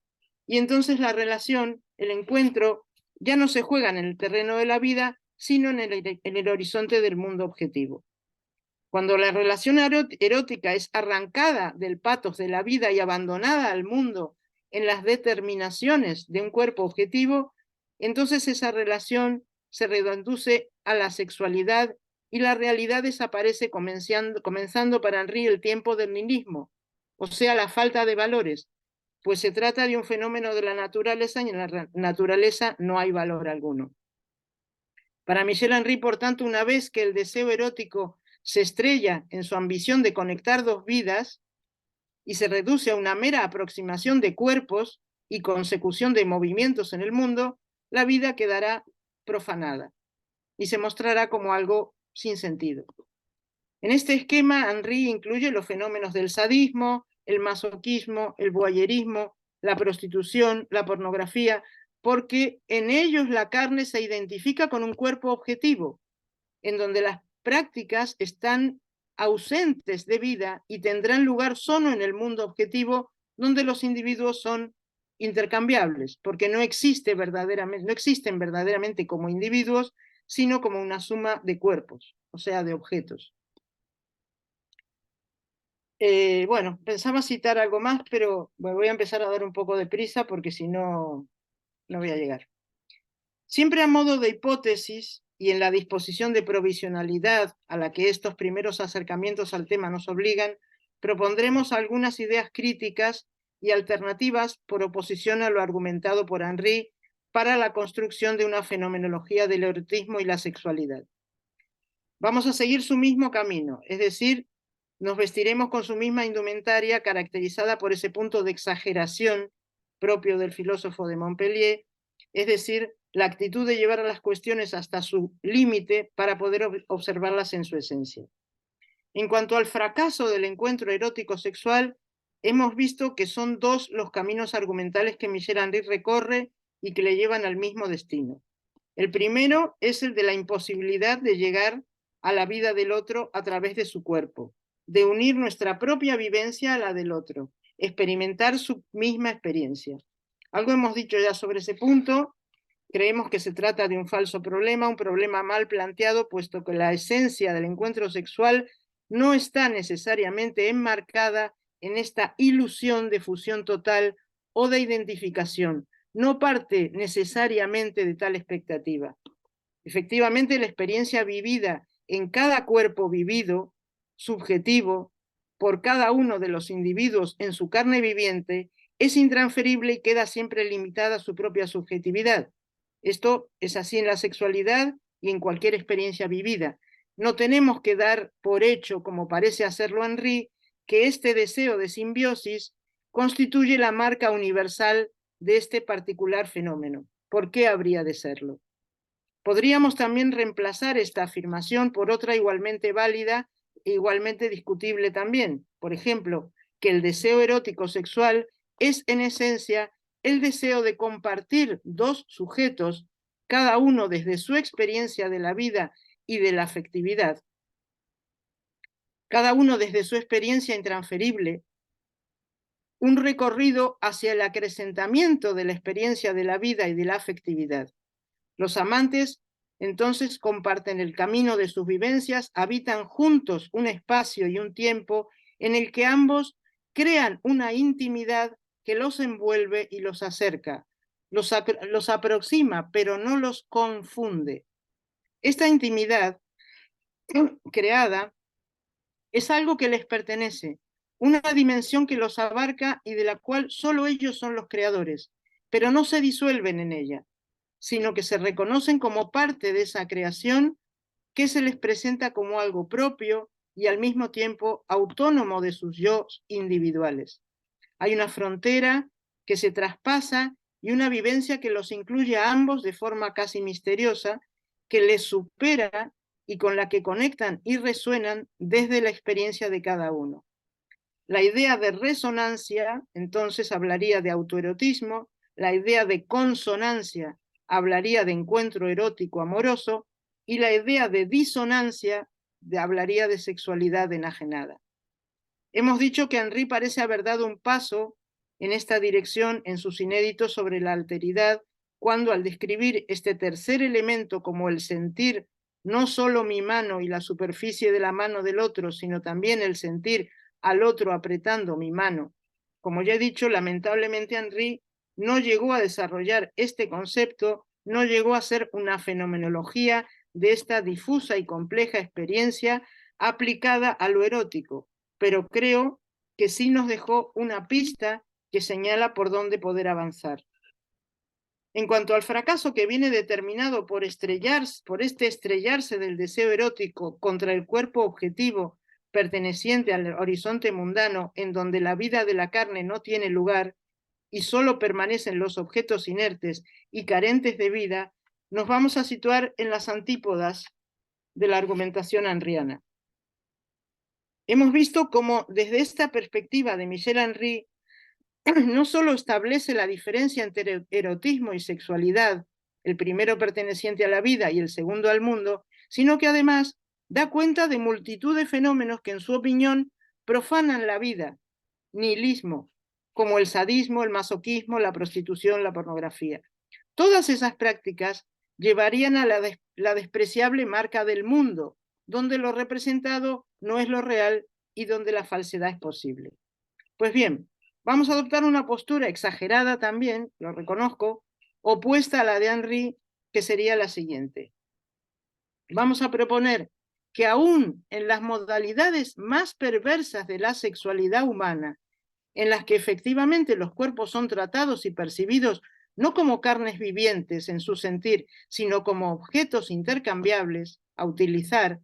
Speaker 2: y entonces la relación, el encuentro, ya no se juega en el terreno de la vida, sino en el horizonte del mundo objetivo. Cuando la relación erótica es arrancada del patos de la vida y abandonada al mundo en las determinaciones de un cuerpo objetivo, entonces esa relación se reduce a la sexualidad y la realidad desaparece comenzando para Henry el tiempo del nihilismo, o sea, la falta de valores, pues se trata de un fenómeno de la naturaleza y en la naturaleza no hay valor alguno. Para Michel Henry, por tanto, una vez que el deseo erótico se estrella en su ambición de conectar dos vidas y se reduce a una mera aproximación de cuerpos y consecución de movimientos en el mundo, la vida quedará profanada y se mostrará como algo sin sentido. En este esquema, Henry incluye los fenómenos del sadismo, el masoquismo, el voyerismo, la prostitución, la pornografía, porque en ellos la carne se identifica con un cuerpo objetivo, en donde las prácticas están ausentes de vida y tendrán lugar solo en el mundo objetivo, donde los individuos son intercambiables, porque no existen verdaderamente como individuos, sino como una suma de cuerpos, o sea, de objetos. Bueno, pensaba citar algo más, pero voy a empezar a dar un poco de prisa porque si no, no voy a llegar. Siempre a modo de hipótesis y en la disposición de provisionalidad a la que estos primeros acercamientos al tema nos obligan, propondremos algunas ideas críticas y alternativas por oposición a lo argumentado por Henry para la construcción de una fenomenología del erotismo y la sexualidad. Vamos a seguir su mismo camino, es decir, nos vestiremos con su misma indumentaria caracterizada por ese punto de exageración propio del filósofo de Montpellier, es decir, la actitud de llevar a las cuestiones hasta su límite para poder observarlas en su esencia. En cuanto al fracaso del encuentro erótico sexual, hemos visto que son dos los caminos argumentales que Michel Henry recorre y que le llevan al mismo destino. El primero es el de la imposibilidad de llegar a la vida del otro a través de su cuerpo, de unir nuestra propia vivencia a la del otro, experimentar su misma experiencia. Algo hemos dicho ya sobre ese punto. Creemos que se trata de un falso problema, un problema mal planteado, puesto que la esencia del encuentro sexual no está necesariamente enmarcada en esta ilusión de fusión total o de identificación. No parte necesariamente de tal expectativa. Efectivamente, la experiencia vivida en cada cuerpo vivido, subjetivo, por cada uno de los individuos en su carne viviente, es intransferible y queda siempre limitada a su propia subjetividad. Esto es así en la sexualidad y en cualquier experiencia vivida. No tenemos que dar por hecho, como parece hacerlo Henry, que este deseo de simbiosis constituye la marca universal de este particular fenómeno. ¿Por qué habría de serlo? Podríamos también reemplazar esta afirmación por otra igualmente válida e igualmente discutible también. Por ejemplo, que el deseo erótico sexual es en esencia el deseo de compartir dos sujetos, cada uno desde su experiencia de la vida y de la afectividad, cada uno desde su experiencia intransferible, un recorrido hacia el acrecentamiento de la experiencia de la vida y de la afectividad. Los amantes entonces comparten el camino de sus vivencias, habitan juntos un espacio y un tiempo en el que ambos crean una intimidad que los envuelve y los acerca, los aproxima, pero no los confunde. Esta intimidad creada es algo que les pertenece, una dimensión que los abarca y de la cual solo ellos son los creadores, pero no se disuelven en ella, sino que se reconocen como parte de esa creación que se les presenta como algo propio y al mismo tiempo autónomo de sus yo individuales. Hay una frontera que se traspasa y una vivencia que los incluye a ambos de forma casi misteriosa, que les supera y con la que conectan y resuenan desde la experiencia de cada uno. La idea de resonancia, entonces, hablaría de autoerotismo, la idea de consonancia hablaría de encuentro erótico amoroso y la idea de disonancia hablaría de sexualidad enajenada. Hemos dicho que Henry parece haber dado un paso en esta dirección en sus inéditos sobre la alteridad, cuando al describir este tercer elemento como el sentir no solo mi mano y la superficie de la mano del otro, sino también el sentir al otro apretando mi mano. Como ya he dicho, lamentablemente Henry no llegó a desarrollar este concepto, no llegó a ser una fenomenología de esta difusa y compleja experiencia aplicada a lo erótico, pero creo que sí nos dejó una pista que señala por dónde poder avanzar. En cuanto al fracaso que viene determinado por este estrellarse del deseo erótico contra el cuerpo objetivo perteneciente al horizonte mundano, en donde la vida de la carne no tiene lugar y solo permanecen los objetos inertes y carentes de vida, nos vamos a situar en las antípodas de la argumentación henriana. Hemos visto cómo desde esta perspectiva de Michel Henry no solo establece la diferencia entre erotismo y sexualidad, el primero perteneciente a la vida y el segundo al mundo, sino que además da cuenta de multitud de fenómenos que en su opinión profanan la vida, nihilismo, como el sadismo, el masoquismo, la prostitución, la pornografía. Todas esas prácticas llevarían a la despreciable marca del mundo, donde lo representado no es lo real y donde la falsedad es posible. Pues bien, vamos a adoptar una postura exagerada también, lo reconozco, opuesta a la de Henry, que sería la siguiente. Vamos a proponer que aún en las modalidades más perversas de la sexualidad humana, en las que efectivamente los cuerpos son tratados y percibidos no como carnes vivientes en su sentir, sino como objetos intercambiables a utilizar,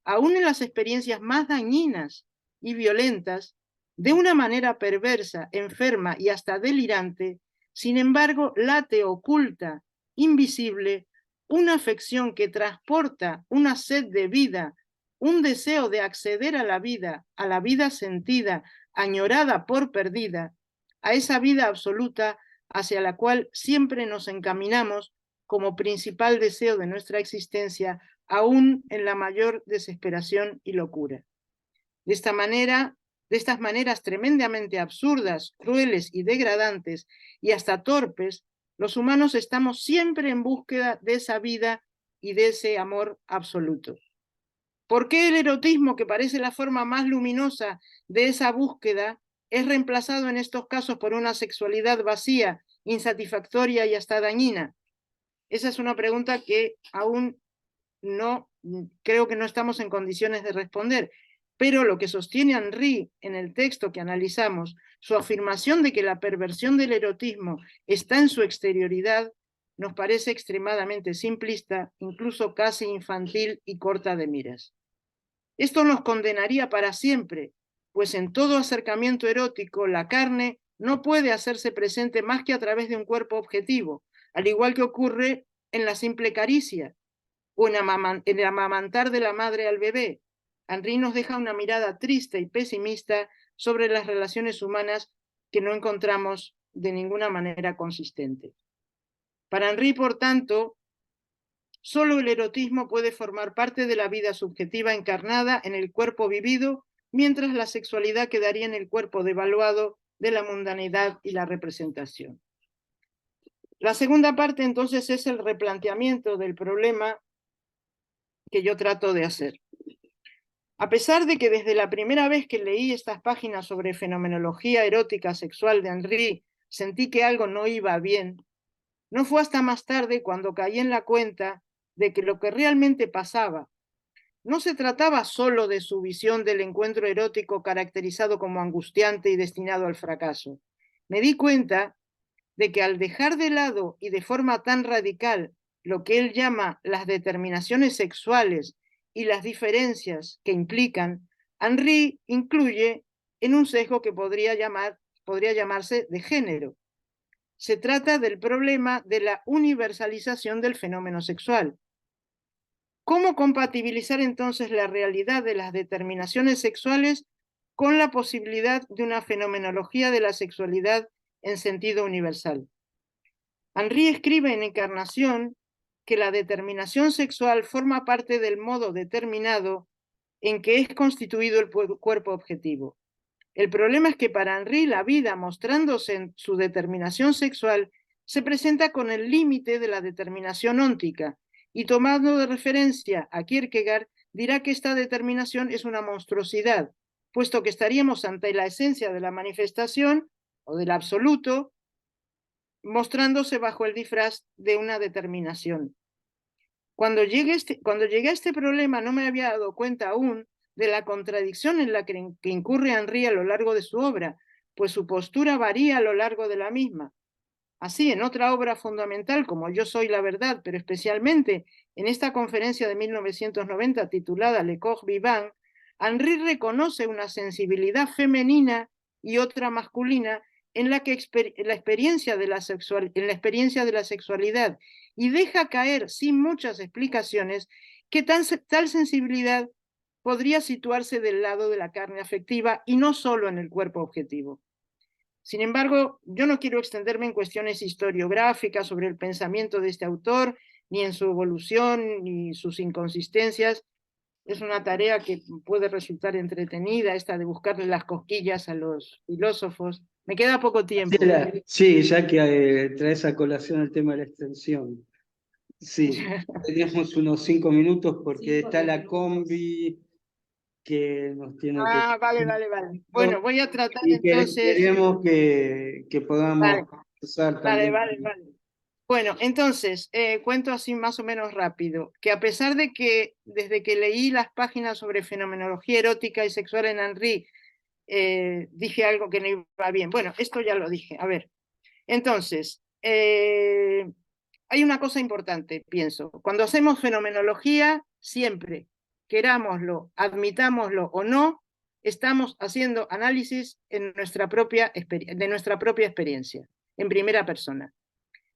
Speaker 2: aún en las experiencias más dañinas y violentas, de una manera perversa, enferma y hasta delirante, sin embargo, late oculta, invisible, una afección que transporta una sed de vida, un deseo de acceder a la vida sentida, añorada por perdida, a esa vida absoluta hacia la cual siempre nos encaminamos como principal deseo de nuestra existencia, aún en la mayor desesperación y locura. De estas maneras tremendamente absurdas, crueles y degradantes, y hasta torpes, los humanos estamos siempre en búsqueda de esa vida y de ese amor absoluto. ¿Por qué el erotismo, que parece la forma más luminosa de esa búsqueda, es reemplazado en estos casos por una sexualidad vacía, insatisfactoria y hasta dañina? Esa es una pregunta que aún creo que no estamos en condiciones de responder. Pero lo que sostiene Henry en el texto que analizamos, su afirmación de que la perversión del erotismo está en su exterioridad, nos parece extremadamente simplista, incluso casi infantil y corta de miras. Esto nos condenaría para siempre, pues en todo acercamiento erótico la carne no puede hacerse presente más que a través de un cuerpo objetivo, al igual que ocurre en la simple caricia o en el amamantar de la madre al bebé. Henry nos deja una mirada triste y pesimista sobre las relaciones humanas que no encontramos de ninguna manera consistente. Para Henry, por tanto, solo el erotismo puede formar parte de la vida subjetiva encarnada en el cuerpo vivido, mientras la sexualidad quedaría en el cuerpo devaluado de la mundanidad y la representación. La segunda parte, entonces, es el replanteamiento del problema que yo trato de hacer. A pesar de que desde la primera vez que leí estas páginas sobre fenomenología erótica sexual de Henry sentí que algo no iba bien, no fue hasta más tarde cuando caí en la cuenta de que lo que realmente pasaba no se trataba solo de su visión del encuentro erótico caracterizado como angustiante y destinado al fracaso. Me di cuenta de que al dejar de lado y de forma tan radical lo que él llama las determinaciones sexuales y las diferencias que implican, Henry incluye en un sesgo que podría llamarse de género. Se trata del problema de la universalización del fenómeno sexual. ¿Cómo compatibilizar entonces la realidad de las determinaciones sexuales con la posibilidad de una fenomenología de la sexualidad en sentido universal? Henry escribe en Encarnación que la determinación sexual forma parte del modo determinado en que es constituido el cuerpo objetivo. El problema es que para Henry la vida, mostrándose en su determinación sexual, se presenta con el límite de la determinación óntica, y tomando de referencia a Kierkegaard, dirá que esta determinación es una monstruosidad, puesto que estaríamos ante la esencia de la manifestación o del absoluto, mostrándose bajo el disfraz de una determinación. Cuando llegué a este problema no me había dado cuenta aún de la contradicción en la que incurre Henry a lo largo de su obra, pues su postura varía a lo largo de la misma. Así, en otra obra fundamental como Yo soy la verdad, pero especialmente en esta conferencia de 1990 titulada Le Corps Vivant, Henry reconoce una sensibilidad femenina y otra masculina en la experiencia de la sexualidad, y deja caer sin muchas explicaciones que tal sensibilidad podría situarse del lado de la carne afectiva y no solo en el cuerpo objetivo. Sin embargo, yo no quiero extenderme en cuestiones historiográficas sobre el pensamiento de este autor, ni en su evolución, ni sus inconsistencias. Es una tarea que puede resultar entretenida, esta de buscarle las cosquillas a los filósofos. Me queda poco tiempo.
Speaker 1: Sí, ya que traes a colación el tema de la extensión. Sí, tenemos unos 5 minutos porque está la combi que nos tiene que...
Speaker 2: Ah, vale. Bueno, voy a tratar
Speaker 1: y
Speaker 2: entonces...
Speaker 1: queremos que podamos usar también.
Speaker 2: Vale. Bueno, entonces, cuento así más o menos rápido, que a pesar de que desde que leí las páginas sobre fenomenología erótica y sexual en Henry, dije algo que no iba bien. Bueno, esto ya lo dije. A ver, entonces, hay una cosa importante, pienso. Cuando hacemos fenomenología, siempre, querámoslo, admitámoslo o no, estamos haciendo análisis de nuestra propia experiencia, en primera persona.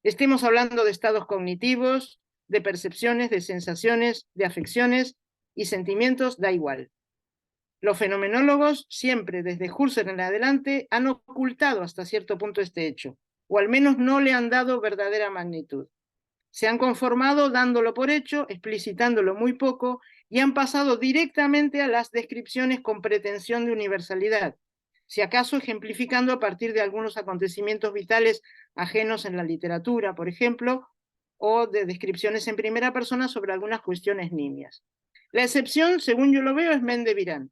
Speaker 2: Estemos hablando de estados cognitivos, de percepciones, de sensaciones, de afecciones y sentimientos, da igual. Los fenomenólogos siempre, desde Husserl en adelante, han ocultado hasta cierto punto este hecho, o al menos no le han dado verdadera magnitud. Se han conformado dándolo por hecho, explicitándolo muy poco, y han pasado directamente a las descripciones con pretensión de universalidad, si acaso ejemplificando a partir de algunos acontecimientos vitales ajenos en la literatura, por ejemplo, o de descripciones en primera persona sobre algunas cuestiones nimias. La excepción, según yo lo veo, es Mendevirán,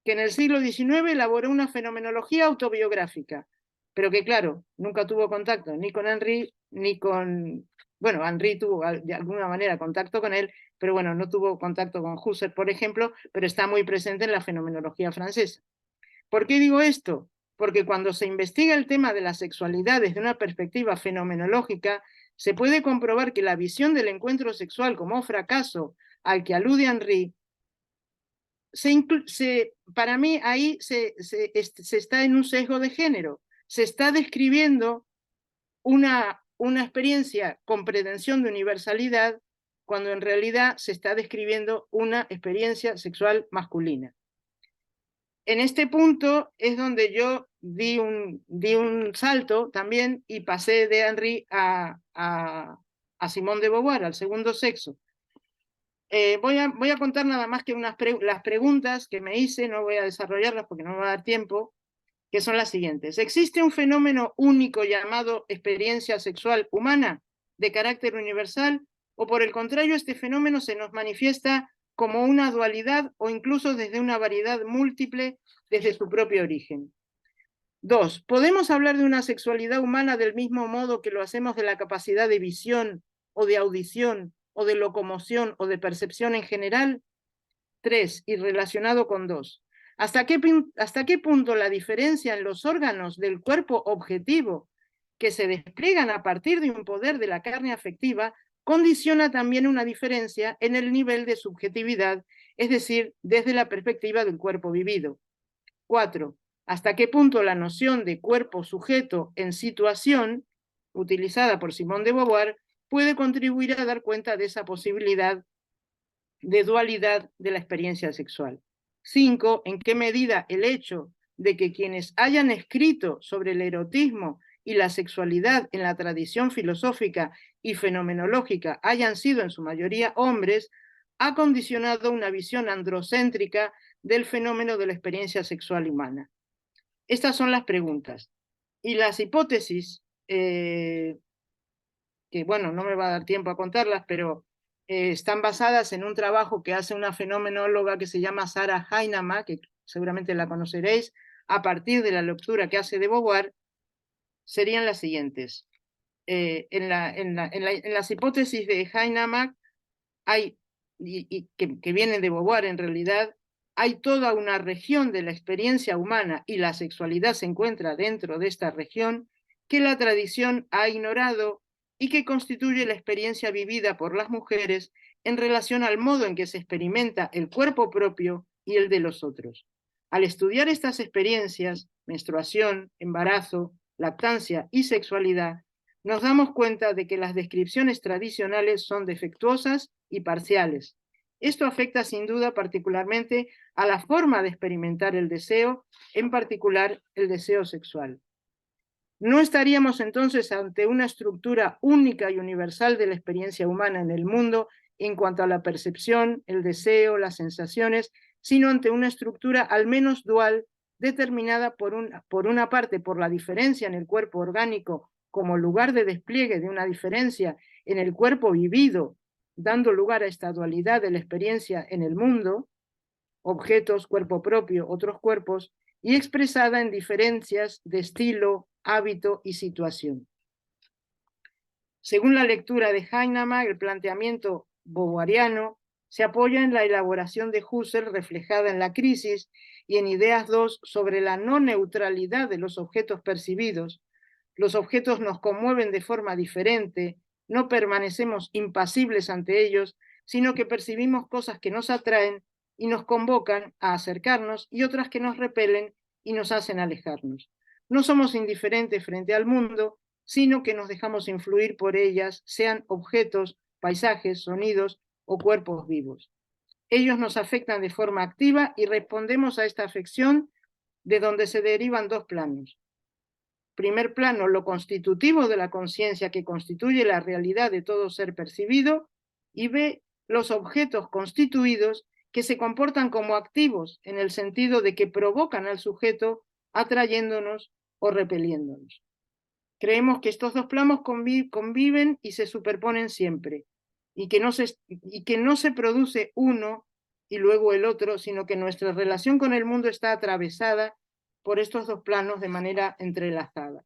Speaker 2: que en el siglo XIX elaboró una fenomenología autobiográfica, pero que, claro, nunca tuvo contacto ni con Henry, ni con... Bueno, Henry tuvo de alguna manera contacto con él, pero bueno, no tuvo contacto con Husserl, por ejemplo, pero está muy presente en la fenomenología francesa. ¿Por qué digo esto? Porque cuando se investiga el tema de la sexualidad desde una perspectiva fenomenológica, se puede comprobar que la visión del encuentro sexual como fracaso al que alude Henry, para mí ahí se está en un sesgo de género. Se está describiendo una experiencia con pretensión de universalidad cuando en realidad se está describiendo una experiencia sexual masculina. En este punto es donde yo di un salto también y pasé de Henry a Simone de Beauvoir, al segundo sexo. Voy a contar nada más que las preguntas que me hice, no voy a desarrollarlas porque no me va a dar tiempo, que son las siguientes. ¿Existe un fenómeno único llamado experiencia sexual humana de carácter universal? ¿O por el contrario, este fenómeno se nos manifiesta como una dualidad o incluso desde una variedad múltiple desde su propio origen? 2. ¿Podemos hablar de una sexualidad humana del mismo modo que lo hacemos de la capacidad de visión o de audición o de locomoción o de percepción en general? 3. Y relacionado con 2. ¿Hasta qué punto la diferencia en los órganos del cuerpo objetivo que se despliegan a partir de un poder de la carne afectiva condiciona también una diferencia en el nivel de subjetividad, es decir, desde la perspectiva del cuerpo vivido? 4. ¿Hasta qué punto la noción de cuerpo sujeto en situación, utilizada por Simone de Beauvoir, puede contribuir a dar cuenta de esa posibilidad de dualidad de la experiencia sexual? 5. ¿En qué medida el hecho de que quienes hayan escrito sobre el erotismo y la sexualidad en la tradición filosófica y fenomenológica hayan sido en su mayoría hombres, ha condicionado una visión androcéntrica del fenómeno de la experiencia sexual humana? Estas son las preguntas. Y las hipótesis, que bueno, no me va a dar tiempo a contarlas, pero están basadas en un trabajo que hace una fenomenóloga que se llama Sarah Heinemann, que seguramente la conoceréis, a partir de la lectura que hace de Beauvoir, serían las siguientes. En las hipótesis de Heinemann hay, que vienen de Beauvoir en realidad, hay toda una región de la experiencia humana y la sexualidad se encuentra dentro de esta región que la tradición ha ignorado y que constituye la experiencia vivida por las mujeres en relación al modo en que se experimenta el cuerpo propio y el de los otros. Al estudiar estas experiencias, menstruación, embarazo, lactancia y sexualidad, nos damos cuenta de que las descripciones tradicionales son defectuosas y parciales. Esto afecta sin duda particularmente a la forma de experimentar el deseo, en particular el deseo sexual. ¿No estaríamos entonces ante una estructura única y universal de la experiencia humana en el mundo en cuanto a la percepción, el deseo, las sensaciones, sino ante una estructura al menos dual, determinada por una parte por la diferencia en el cuerpo orgánico como lugar de despliegue de una diferencia en el cuerpo vivido, dando lugar a esta dualidad de la experiencia en el mundo, objetos, cuerpo propio, otros cuerpos, y expresada en diferencias de estilo, hábito y situación. Según la lectura de Heinemann, el planteamiento beauvoiriano se apoya en la elaboración de Husserl reflejada en La crisis y en Ideas 2 sobre la no neutralidad de los objetos percibidos. Los objetos nos conmueven de forma diferente, no permanecemos impasibles ante ellos, sino que percibimos cosas que nos atraen y nos convocan a acercarnos y otras que nos repelen y nos hacen alejarnos. No somos indiferentes frente al mundo, sino que nos dejamos influir por ellas, sean objetos, paisajes, sonidos o cuerpos vivos. Ellos nos afectan de forma activa y respondemos a esta afección de donde se derivan dos planos. Primer plano, lo constitutivo de la conciencia que constituye la realidad de todo ser percibido, y B, los objetos constituidos que se comportan como activos en el sentido de que provocan al sujeto atrayéndonos o repeliéndonos. Creemos que estos dos planos conviven y se superponen siempre, y que no se produce uno y luego el otro, sino que nuestra relación con el mundo está atravesada por estos dos planos de manera entrelazada.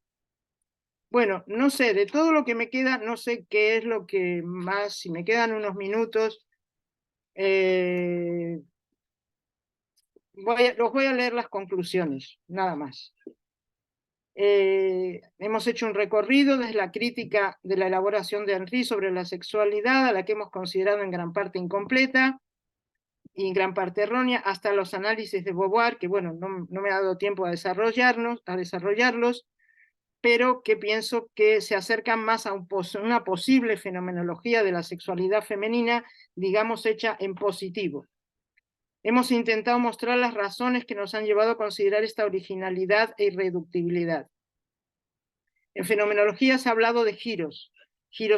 Speaker 2: Bueno, no sé, de todo lo que me queda, no sé qué es lo que más, si me quedan unos minutos, los voy a leer las conclusiones, nada más. Hemos hecho un recorrido desde la crítica de la elaboración de Henry sobre la sexualidad, a la que hemos considerado en gran parte incompleta y en gran parte errónea, hasta los análisis de Beauvoir, que bueno, no me ha dado tiempo a desarrollarlos, pero que pienso que se acercan más a una posible fenomenología de la sexualidad femenina, digamos, hecha en positivo. Hemos intentado mostrar las razones que nos han llevado a considerar esta originalidad e irreductibilidad. En fenomenología se ha hablado de giros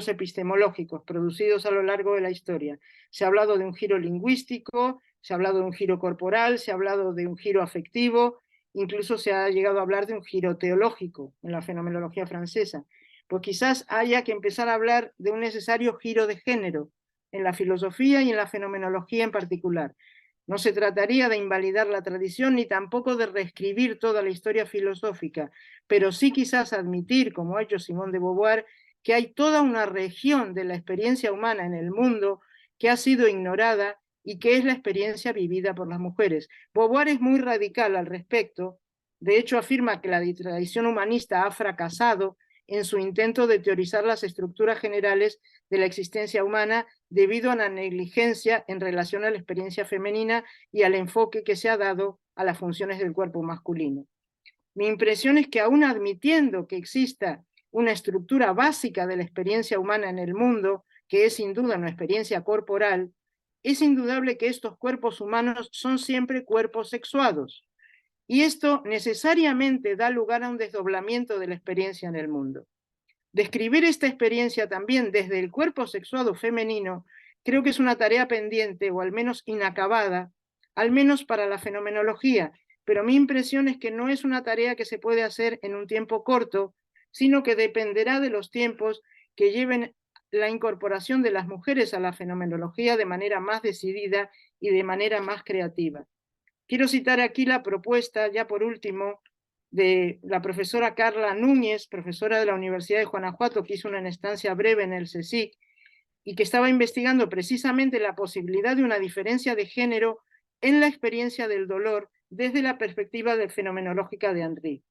Speaker 2: epistemológicos producidos a lo largo de la historia. Se ha hablado de un giro lingüístico, se ha hablado de un giro corporal, se ha hablado de un giro afectivo, incluso se ha llegado a hablar de un giro teológico en la fenomenología francesa. Pues quizás haya que empezar a hablar de un necesario giro de género en la filosofía y en la fenomenología en particular. No se trataría de invalidar la tradición ni tampoco de reescribir toda la historia filosófica, pero sí quizás admitir, como ha hecho Simone de Beauvoir, que hay toda una región de la experiencia humana en el mundo que ha sido ignorada y que es la experiencia vivida por las mujeres. Beauvoir es muy radical al respecto. De hecho, afirma que la tradición humanista ha fracasado en su intento de teorizar las estructuras generales de la existencia humana debido a la negligencia en relación a la experiencia femenina y al enfoque que se ha dado a las funciones del cuerpo masculino. Mi impresión es que aún admitiendo que exista una estructura básica de la experiencia humana en el mundo, que es sin duda una experiencia corporal, es indudable que estos cuerpos humanos son siempre cuerpos sexuados. Y esto necesariamente da lugar a un desdoblamiento de la experiencia en el mundo. Describir esta experiencia también desde el cuerpo sexuado femenino creo que es una tarea pendiente o al menos inacabada, al menos para la fenomenología, pero mi impresión es que no es una tarea que se puede hacer en un tiempo corto, sino que dependerá de los tiempos que lleven la incorporación de las mujeres a la fenomenología de manera más decidida y de manera más creativa. Quiero citar aquí la propuesta, ya por último, de la profesora Carla Núñez, profesora de la Universidad de Guanajuato, que hizo una estancia breve en el CSIC y que estaba investigando precisamente la posibilidad de una diferencia de género en la experiencia del dolor desde la perspectiva fenomenológica de Henry.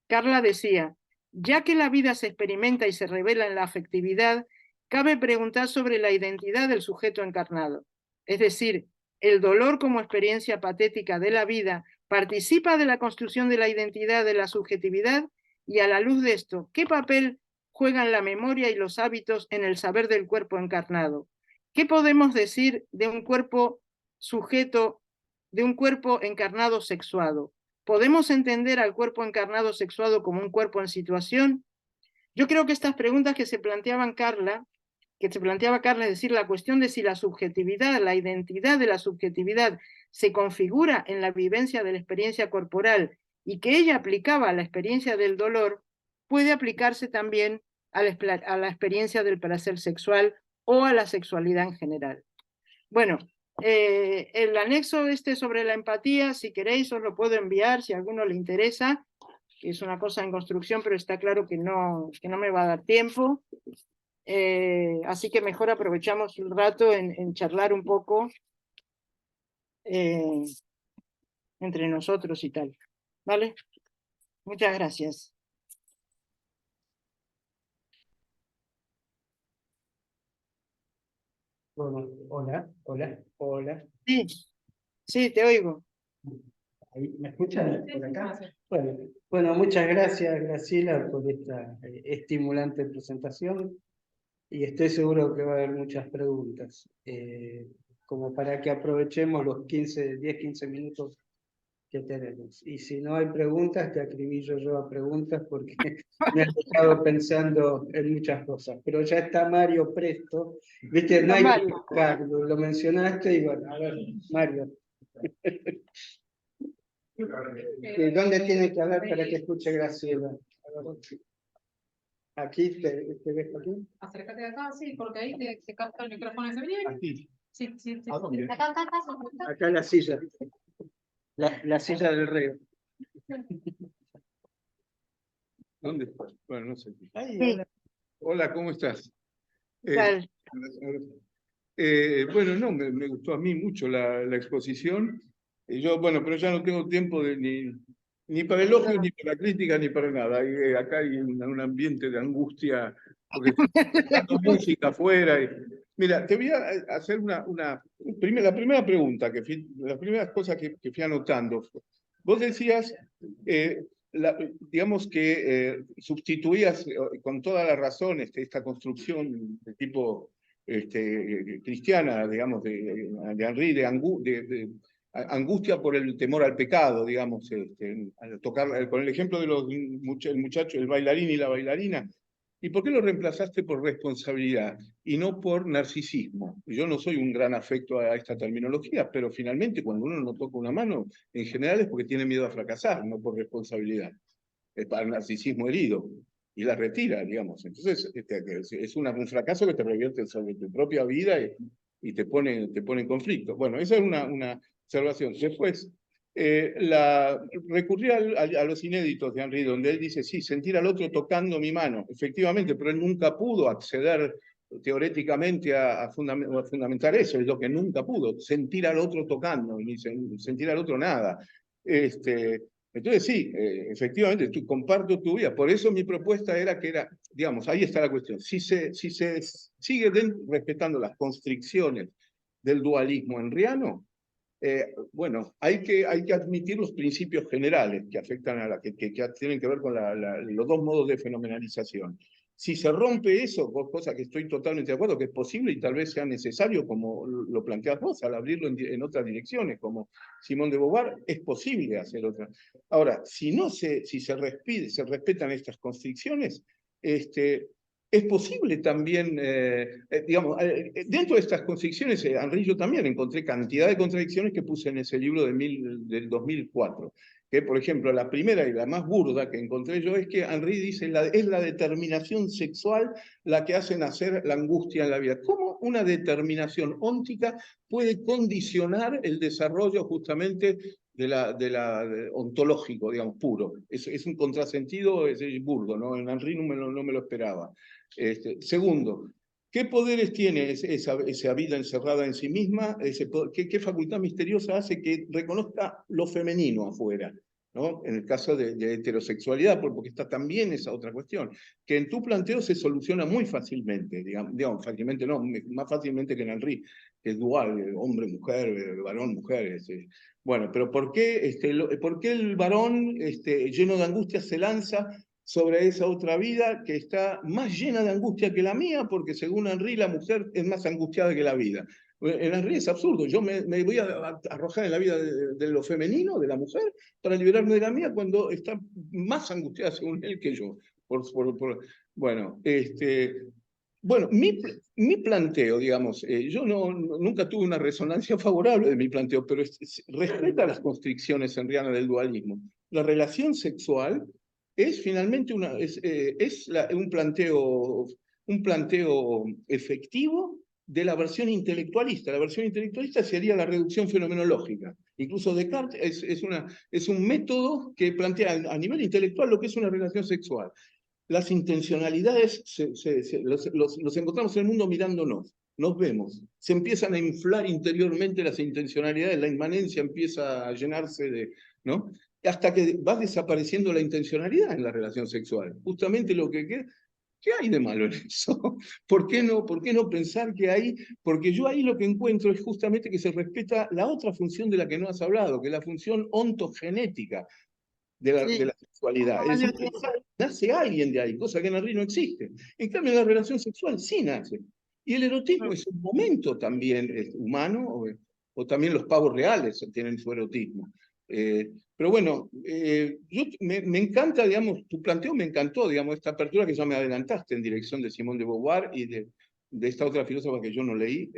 Speaker 2: Carla decía, ya que la vida se experimenta y se revela en la afectividad, cabe preguntar sobre la identidad del sujeto encarnado. Es decir, el dolor como experiencia patética de la vida participa de la construcción de la identidad de la subjetividad, y a la luz de esto, ¿qué papel juegan la memoria y los hábitos en el saber del cuerpo encarnado? ¿Qué podemos decir de un cuerpo sujeto, de un cuerpo encarnado sexuado? ¿Podemos entender al cuerpo encarnado sexuado como un cuerpo en situación? Yo creo que estas preguntas que se planteaba Carla, es decir, la cuestión de si la subjetividad, la identidad de la subjetividad se configura en la vivencia de la experiencia corporal y que ella aplicaba a la experiencia del dolor, puede aplicarse también a la experiencia del placer sexual o a la sexualidad en general. Bueno, el anexo sobre la empatía, si queréis, os lo puedo enviar si a alguno le interesa, que es una cosa en construcción, pero está claro que no me va a dar tiempo. Así que mejor aprovechamos un rato en charlar un poco entre nosotros y tal. ¿Vale? Muchas gracias.
Speaker 1: Bueno, hola.
Speaker 2: Sí, sí, te oigo.
Speaker 1: Ahí, ¿me escuchan por acá? Bueno, muchas gracias, Graciela, por esta estimulante presentación. Y estoy seguro que va a haber muchas preguntas, como para que aprovechemos los 10-15 minutos que tenemos. Y si no hay preguntas, te acribillo yo a preguntas porque me he estado pensando en muchas cosas. Pero ya está Mario presto. Viste, no hay que buscarlo, lo mencionaste y bueno, a ver, Mario. ¿Dónde tiene que hablar para que escuche Graciela? Aquí, ¿te ves aquí?
Speaker 3: Acércate de acá, sí, porque ahí te capta el micrófono ese bien.
Speaker 1: Aquí.
Speaker 3: Sí, sí, sí.
Speaker 1: Acá la silla. La silla del rey.
Speaker 4: ¿Dónde estás? Bueno, no sé.
Speaker 1: Ahí,
Speaker 2: Sí.
Speaker 1: hola.
Speaker 4: Hola, ¿cómo estás?
Speaker 2: ¿Qué tal?
Speaker 4: Bueno, no, me gustó a mí mucho la exposición. Yo, bueno, pero ya no tengo tiempo ni para elogios, ni para crítica, ni para nada. Acá hay un ambiente de angustia, porque está música afuera. Mira, te voy a hacer la primera pregunta, las primeras cosas que fui anotando. Vos decías, digamos que sustituías con toda la razón esta construcción de tipo cristiana, digamos, de Henry, de angustia por el temor al pecado, digamos, al tocar, con el ejemplo de el muchacho, el bailarín y la bailarina. ¿Y por qué lo reemplazaste por responsabilidad y no por narcisismo? Yo no soy un gran afecto a esta terminología, pero finalmente cuando uno no toca una mano, en general es porque tiene miedo a fracasar, no por responsabilidad. Es para el narcisismo herido y la retira, digamos. Entonces, es un fracaso que te revierte sobre tu propia vida y te pone en conflicto. Bueno, esa es una observación. Después, recurrí a los inéditos de Henry, donde él dice, sí, sentir al otro tocando mi mano, efectivamente, pero él nunca pudo acceder teóricamente a fundamentar eso, es lo que nunca pudo, sentir al otro tocando, ni sentir al otro nada. Entonces sí, efectivamente, comparto tu vida. Por eso mi propuesta era digamos, ahí está la cuestión. Si se sigue respetando las constricciones del dualismo henriano, bueno, hay que admitir los principios generales que afectan que tienen que ver con los dos modos de fenomenalización. Si se rompe eso, cosa que estoy totalmente de acuerdo, que es posible y tal vez sea necesario, como lo planteas vos, al abrirlo en otras direcciones, como Simón de Beauvoir, es posible hacer otra. Ahora, si se respetan estas constricciones, es posible también, digamos, dentro de estas constricciones, Henry, yo también encontré cantidad de contradicciones que puse en ese libro del 2004. Que, por ejemplo, la primera y la más burda que encontré yo es que Henry dice es la determinación sexual la que hace nacer la angustia en la vida. ¿Cómo una determinación óntica puede condicionar el desarrollo justamente ontológico, digamos, puro? Es un contrasentido, es burdo, ¿no? En Henry no me lo esperaba. Segundo, ¿Qué poderes tiene esa vida encerrada en sí misma? ¿Qué facultad misteriosa hace que reconozca lo femenino afuera? ¿No? En el caso de heterosexualidad, porque está también esa otra cuestión, que en tu planteo se soluciona muy fácilmente, digamos fácilmente no, más fácilmente que en Henry, que es dual, hombre-mujer, varón-mujer. Bueno, pero ¿por qué el varón lleno de angustia se lanza sobre esa otra vida que está más llena de angustia que la mía? Porque según Henry la mujer es más angustiada que la vida. En Henry es absurdo, yo me voy a arrojar en la vida de lo femenino, de la mujer, para liberarme de la mía cuando está más angustiada según él que yo. Bueno, bueno, mi planteo, digamos, yo nunca tuve una resonancia favorable de mi planteo, pero respeta las constricciones henrianas del dualismo. La relación sexual es finalmente un planteo efectivo de la versión intelectualista. La versión intelectualista sería la reducción fenomenológica. Incluso Descartes es un método que plantea a nivel intelectual lo que es una relación sexual. Las intencionalidades los encontramos en el mundo mirándonos, nos vemos, se empiezan a inflar interiormente las intencionalidades, la inmanencia empieza a llenarse ¿no? Hasta que va desapareciendo la intencionalidad en la relación sexual. Justamente lo que queda. ¿Qué hay de malo en eso? ¿Por qué no pensar que hay? Porque yo ahí lo que encuentro es justamente que se respeta la otra función de la que no has hablado, que es la función ontogenética de la sexualidad. Es decir, nace alguien de ahí, cosa que en el río no existe. En cambio, en la relación sexual sí nace. Y el erotismo es un momento también humano, o también los pavos reales tienen su erotismo. Pero bueno, me encanta, digamos, tu planteo me encantó, digamos, esta apertura que ya me adelantaste en dirección de Simone de Beauvoir y de esta otra filósofa que yo no leí.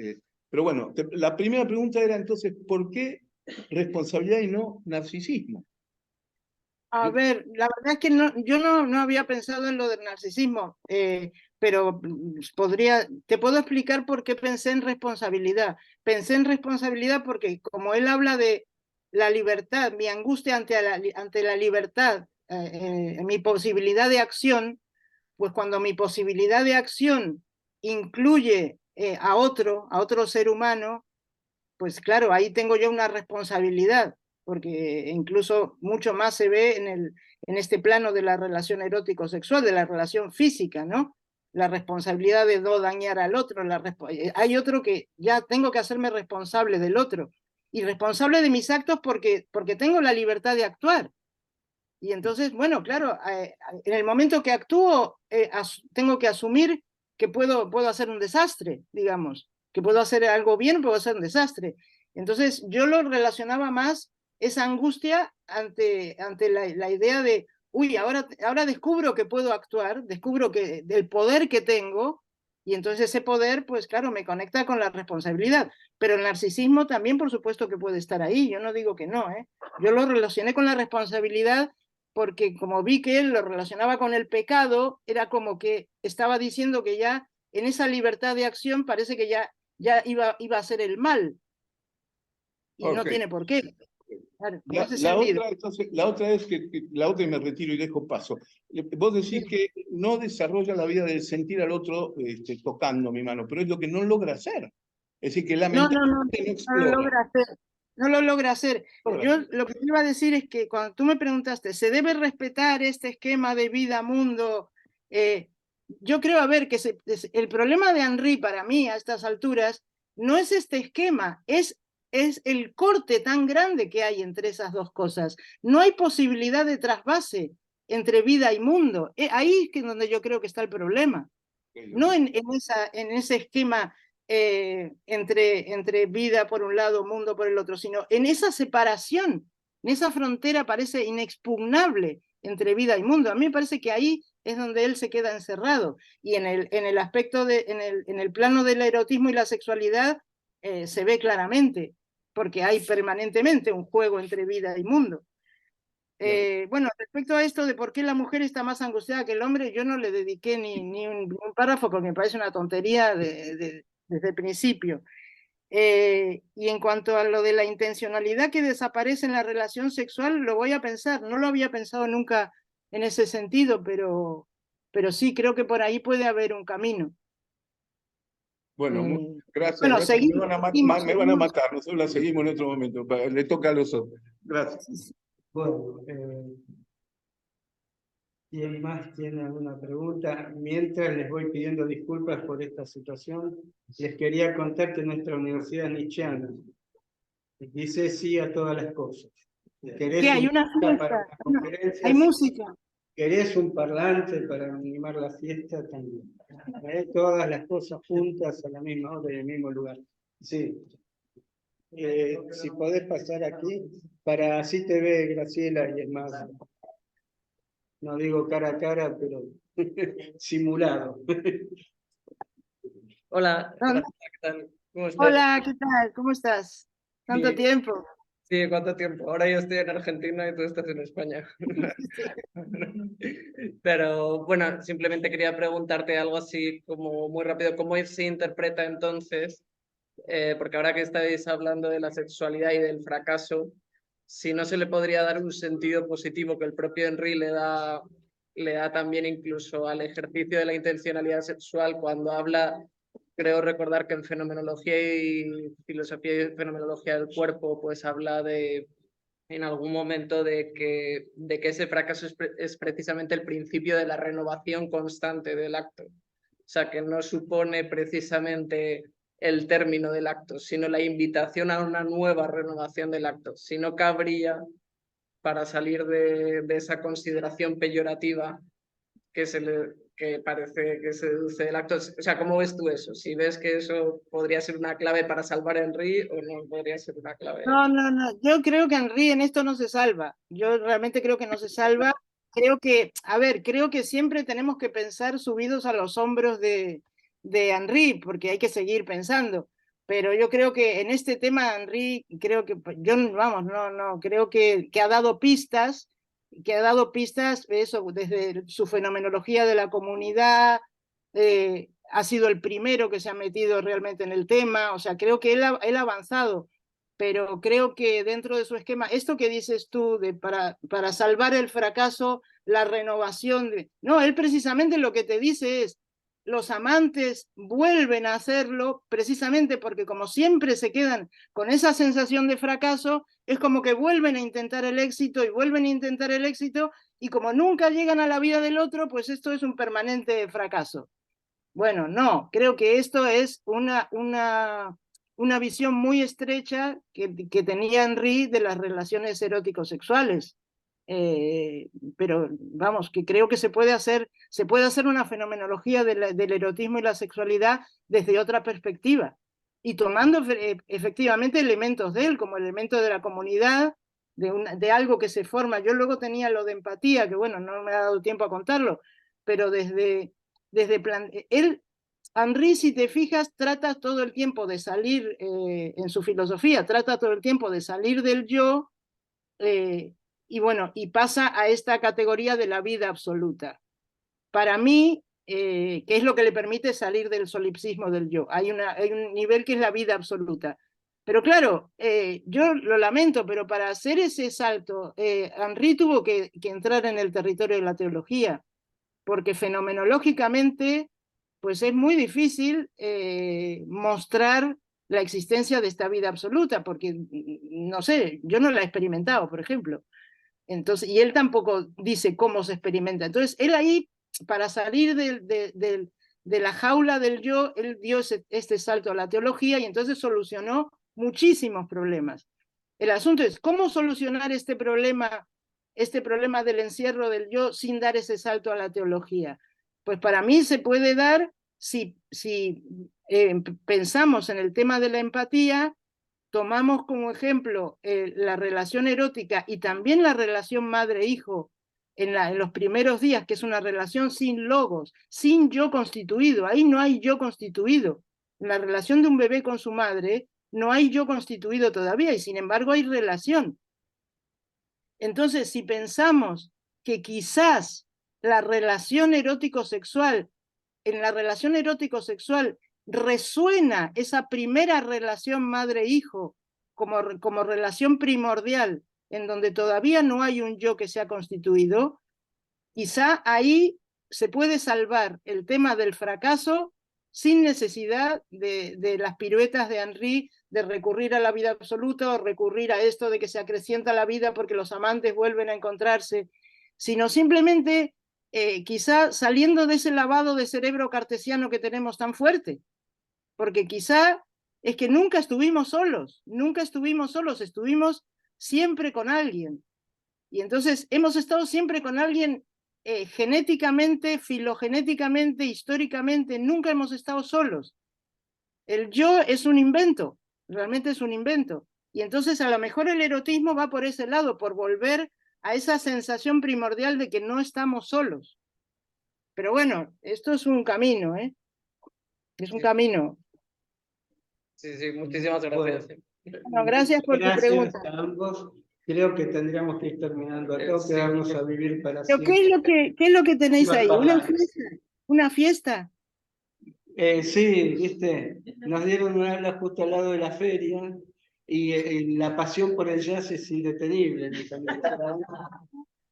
Speaker 4: Pero bueno, la primera pregunta era entonces, ¿por qué responsabilidad y no narcisismo?
Speaker 2: A ver, la verdad es que yo no había pensado en lo del narcisismo, pero te puedo explicar por qué pensé en responsabilidad. Pensé en responsabilidad porque como él habla de la libertad, mi angustia ante la libertad, mi posibilidad de acción, pues cuando mi posibilidad de acción incluye a otro ser humano, pues claro, ahí tengo yo una responsabilidad, porque incluso mucho más se ve en este plano de la relación erótico-sexual, de la relación física, ¿no? La responsabilidad de no dañar al otro. Hay otro que ya tengo que hacerme responsable del otro, y responsable de mis actos porque tengo la libertad de actuar. Y entonces, bueno, claro, en el momento que actúo, tengo que asumir que puedo hacer un desastre, digamos, que puedo hacer algo bien, puedo hacer un desastre. Entonces, yo lo relacionaba más esa angustia ante la idea de, uy, ahora descubro que puedo actuar, descubro del poder que tengo, y entonces ese poder, pues claro, me conecta con la responsabilidad. Pero el narcisismo también, por supuesto, que puede estar ahí, yo no digo que no, ¿eh? Yo lo relacioné con la responsabilidad porque como vi que él lo relacionaba con el pecado, era como que estaba diciendo que ya en esa libertad de acción parece que ya iba a ser el mal, y no tiene por qué. Claro,
Speaker 4: la otra es la otra y me retiro y dejo paso. Vos decís que no desarrolla la vida del sentir al otro tocando mi mano, pero es lo que no logra hacer. Es decir, que lamentablemente no explora.
Speaker 2: No lo logra hacer. No lo logra hacer. Yo lo que iba a decir es que cuando tú me preguntaste, ¿se debe respetar este esquema de vida, mundo? Yo creo, a ver, que el problema de Henry para mí a estas alturas no es este esquema, es el corte tan grande que hay entre esas dos cosas. No hay posibilidad de trasvase entre vida y mundo. Ahí es donde yo creo que está el problema. No en ese esquema entre vida por un lado, mundo por el otro, sino en esa separación, en esa frontera parece inexpugnable entre vida y mundo. A mí me parece que ahí es donde él se queda encerrado. Y en el aspecto, en el plano del erotismo y la sexualidad, se ve claramente, porque hay permanentemente un juego entre vida y mundo. Bueno, respecto a esto de por qué la mujer está más angustiada que el hombre, yo no le dediqué ni un párrafo porque me parece una tontería desde el principio. Y en cuanto a lo de la intencionalidad que desaparece en la relación sexual, lo voy a pensar. No lo había pensado nunca en ese sentido, pero sí creo que por ahí puede haber un camino.
Speaker 4: Bueno, gracias.
Speaker 2: Bueno,
Speaker 4: gracias.
Speaker 2: seguimos,
Speaker 4: Me van a
Speaker 2: seguimos.
Speaker 4: matar, nosotros la seguimos en otro momento. Le toca a los otros. Gracias.
Speaker 1: Bueno, ¿quién más tiene alguna pregunta? Mientras les voy pidiendo disculpas por esta situación, les quería contar que nuestra universidad es nietzscheana. Dice sí a todas las cosas. ¿Querés
Speaker 2: ¿Qué hay?
Speaker 1: un
Speaker 2: Una
Speaker 1: para
Speaker 2: fiesta,
Speaker 1: una conferencia?
Speaker 2: hay música.
Speaker 1: ¿Querés un parlante para animar la fiesta? También. Todas las cosas juntas a la misma hora y en el mismo lugar. Sí. Si podés pasar aquí, para así te ve Graciela y es más, no digo cara a cara, pero simulado.
Speaker 5: Hola,
Speaker 2: No, no.
Speaker 5: ¿qué tal? ¿Cómo estás?
Speaker 2: Hola, ¿qué tal? ¿Cómo estás? ¿Tanto
Speaker 5: Bien.
Speaker 2: tiempo?
Speaker 5: Sí, ¿cuánto tiempo? Ahora yo estoy en Argentina y tú estás en España. Pero bueno, simplemente quería preguntarte algo así como muy rápido. ¿Cómo se interpreta entonces? Porque ahora que estáis hablando de la sexualidad y del fracaso, si no se le podría dar un sentido positivo que el propio Henry le da también incluso al ejercicio de la intencionalidad sexual cuando habla. Creo recordar que en Fenomenología y Filosofía y Fenomenología del Cuerpo, pues habla en algún momento de que ese fracaso es precisamente el principio de la renovación constante del acto. O sea, que no supone precisamente el término del acto, sino la invitación a una nueva renovación del acto. Si no cabría, para salir de esa consideración peyorativa que parece que se deduce del acto. O sea, ¿cómo ves tú eso? Si ves que eso podría ser una clave para salvar a Henry o no podría ser una clave.
Speaker 2: No, no, no. Yo creo que Henry en esto no se salva. Yo realmente creo que no se salva. Creo que, a ver, creo que siempre tenemos que pensar subidos a los hombros de Henry, porque hay que seguir pensando. Pero yo creo que en este tema Henry, creo que, yo, vamos, no, creo que ha dado pistas, eso, desde su fenomenología de la comunidad, ha sido el primero que se ha metido realmente en el tema, o sea, creo que él ha avanzado, pero creo que dentro de su esquema, esto que dices tú, para salvar el fracaso, la renovación, no, él precisamente lo que te dice es, los amantes vuelven a hacerlo precisamente porque como siempre se quedan con esa sensación de fracaso, es como que vuelven a intentar el éxito y vuelven a intentar el éxito y como nunca llegan a la vida del otro, pues esto es un permanente fracaso. Bueno, no, creo que esto es una visión muy estrecha que tenía Henry de las relaciones erótico-sexuales. Pero vamos, que creo que se puede hacer una fenomenología del erotismo y la sexualidad desde otra perspectiva y tomando efectivamente elementos de él, como el elemento de la comunidad, de algo que se forma. Yo luego tenía lo de empatía, que bueno, no me ha dado tiempo a contarlo, pero él, Henry, si te fijas, trata todo el tiempo de salir, en su filosofía, trata todo el tiempo de salir del yo, y bueno, y pasa a esta categoría de la vida absoluta. Para mí, que es lo que le permite salir del solipsismo del yo. Hay un nivel que es la vida absoluta. Pero claro, yo lo lamento, pero para hacer ese salto, Henry tuvo que entrar en el territorio de la teología, porque fenomenológicamente, pues es muy difícil mostrar la existencia de esta vida absoluta, porque, no sé, yo no la he experimentado, por ejemplo. Entonces, y él tampoco dice cómo se experimenta. Entonces, él ahí, para salir de la jaula del yo, él dio este salto a la teología y entonces solucionó muchísimos problemas. El asunto es, ¿cómo solucionar este problema del encierro del yo sin dar ese salto a la teología? Pues para mí se puede dar si pensamos en el tema de la empatía, tomamos como ejemplo la relación erótica y también la relación madre-hijo en los primeros días, que es una relación sin logos, sin yo constituido. Ahí no hay yo constituido. En la relación de un bebé con su madre no hay yo constituido todavía y sin embargo hay relación. Entonces, si pensamos que quizás la relación erótico-sexual, en la relación erótico-sexual resuena esa primera relación madre-hijo como relación primordial, en donde todavía no hay un yo que se ha constituido, quizá ahí se puede salvar el tema del fracaso sin necesidad de las piruetas de Henry, de recurrir a la vida absoluta o recurrir a esto de que se acrecienta la vida porque los amantes vuelven a encontrarse, sino simplemente quizá saliendo de ese lavado de cerebro cartesiano que tenemos tan fuerte, porque quizá es que nunca estuvimos solos, estuvimos siempre con alguien. Y entonces hemos estado siempre con alguien genéticamente, filogenéticamente, históricamente, nunca hemos estado solos. El yo es un invento, realmente es un invento. Y entonces a lo mejor el erotismo va por ese lado, por volver a esa sensación primordial de que no estamos solos. Pero bueno, esto es un camino, ¿eh? Es un camino.
Speaker 5: Sí, sí, muchísimas gracias.
Speaker 2: Bueno, gracias por tu pregunta.
Speaker 1: A ambos. Creo que tendríamos que ir terminando acá,
Speaker 5: Sí.
Speaker 1: quedarnos a vivir para
Speaker 2: ¿Pero
Speaker 1: siempre.
Speaker 2: qué es lo que tenéis ahí? ¿Una
Speaker 1: Palabras.
Speaker 2: fiesta? ¿Una fiesta?
Speaker 1: Sí, viste, nos dieron un aula justo al lado de la feria y la pasión por el jazz es indetenible.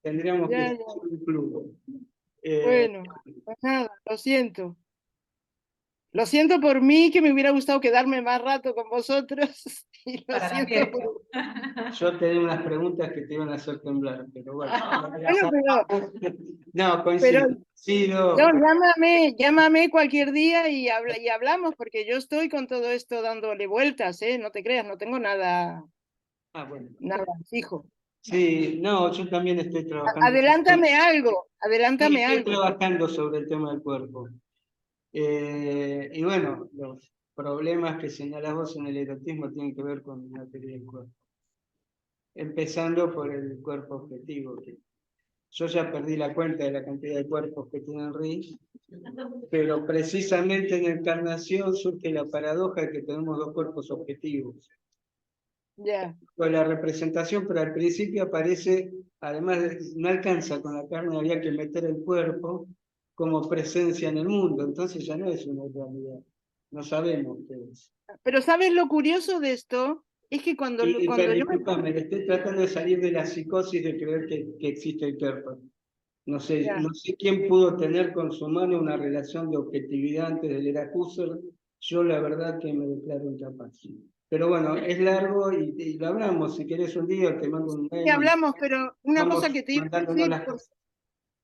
Speaker 1: Tendríamos que
Speaker 2: Ya,
Speaker 1: hacer
Speaker 2: ya.
Speaker 1: un club.
Speaker 2: Bueno, pues nada, lo siento. Lo siento por mí, que me hubiera gustado quedarme más rato con vosotros. Y lo
Speaker 3: Para la
Speaker 2: siento
Speaker 3: fiesta.
Speaker 2: por...
Speaker 1: Yo tenía unas preguntas que te iban a hacer temblar, pero bueno.
Speaker 2: Bueno,
Speaker 1: No,
Speaker 2: pero
Speaker 1: coincido.
Speaker 2: no, llámame cualquier día y hablamos, porque yo estoy con todo esto dándole vueltas, ¿eh? No te creas, no tengo nada
Speaker 1: Bueno.
Speaker 2: fijo.
Speaker 1: Sí, no, yo también estoy trabajando.
Speaker 2: Adelántame
Speaker 1: Sí,
Speaker 2: adelántame
Speaker 1: estoy
Speaker 2: algo.
Speaker 1: trabajando sobre el tema del cuerpo. Y bueno, los problemas que señalás vos en el erotismo tienen que ver con la teoría del cuerpo. Empezando por el cuerpo objetivo. Yo ya perdí la cuenta de la cantidad de cuerpos que tiene Henry, pero precisamente en Encarnación surge la paradoja de que tenemos dos cuerpos objetivos.
Speaker 2: Ya.
Speaker 1: Con la representación, pero al principio aparece, además no alcanza con la carne, había que meter el cuerpo como presencia en el mundo, entonces ya no es una realidad, no sabemos qué es.
Speaker 2: Pero ¿sabes lo curioso de esto? Es que cuando yo
Speaker 1: Discúlpame, estoy tratando de salir de la psicosis de creer que existe el cuerpo. No sé quién pudo tener con su mano una relación de objetividad antes de leer a Husserl. Yo la verdad que me declaro incapaz. Pero bueno, es largo y lo hablamos. Si querés un día te mando un mail.
Speaker 2: sí hablamos, pero una
Speaker 1: Vamos
Speaker 2: cosa que te iba a
Speaker 1: mandándonos
Speaker 2: decir,
Speaker 1: las...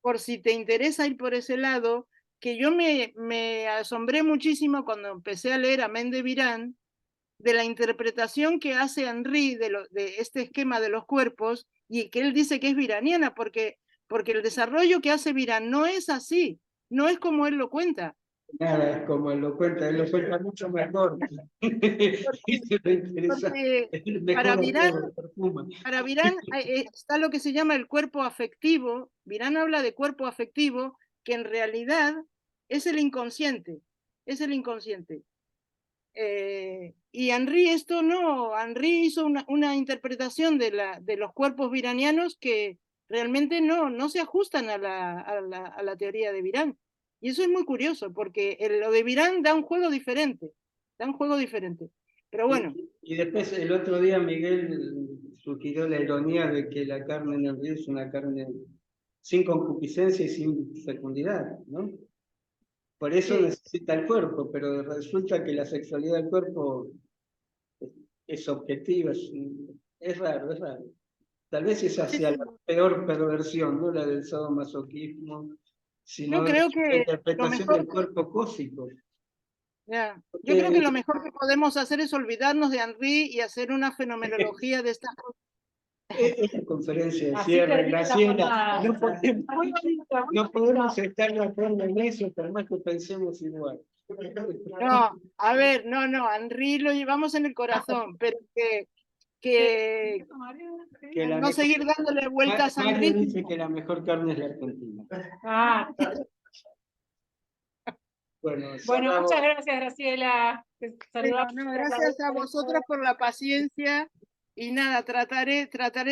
Speaker 2: por si te interesa ir por ese lado, que yo me asombré muchísimo cuando empecé a leer a Mende Virán, de la interpretación que hace Henry de este esquema de los cuerpos, y que él dice que es viraniana, porque el desarrollo que hace Virán no es así, no es como él lo cuenta.
Speaker 1: Nada, es como él lo cuenta mucho mejor.
Speaker 2: Para Virán está lo que se llama el cuerpo afectivo. Virán habla de cuerpo afectivo, que en realidad es el inconsciente, es el inconsciente. Y Henry esto no, Henry hizo una interpretación de los cuerpos viranianos que realmente no se ajustan a la teoría de Virán. Y eso es muy curioso, porque lo de Virán da un juego diferente, Pero bueno.
Speaker 1: Y después el otro día Miguel sugirió la ironía de que la carne en el río es una carne sin concupiscencia y sin fecundidad, ¿no? Por eso
Speaker 2: Sí.
Speaker 1: necesita el cuerpo, pero resulta que la sexualidad del cuerpo es objetiva, es raro, es raro. Tal vez es hacia la peor perversión, no la del sadomasoquismo, sino
Speaker 2: yo creo que
Speaker 1: la interpretación
Speaker 2: mejor,
Speaker 1: del cuerpo cósmico.
Speaker 2: yo creo que lo mejor que podemos hacer es olvidarnos de Henry y hacer una fenomenología de estas cosas.
Speaker 1: Es la conferencia de cierre, Graciela. No podemos estar de acuerdo en eso, por más que pensemos igual.
Speaker 2: No, a ver, no, Henry lo llevamos en el corazón, pero que no seguir dándole vueltas a
Speaker 1: Mario
Speaker 2: Henry.
Speaker 1: dice que la mejor carne es la argentina.
Speaker 3: Bueno, muchas gracias, Graciela.
Speaker 2: Gracias a vosotros por la paciencia y nada, trataré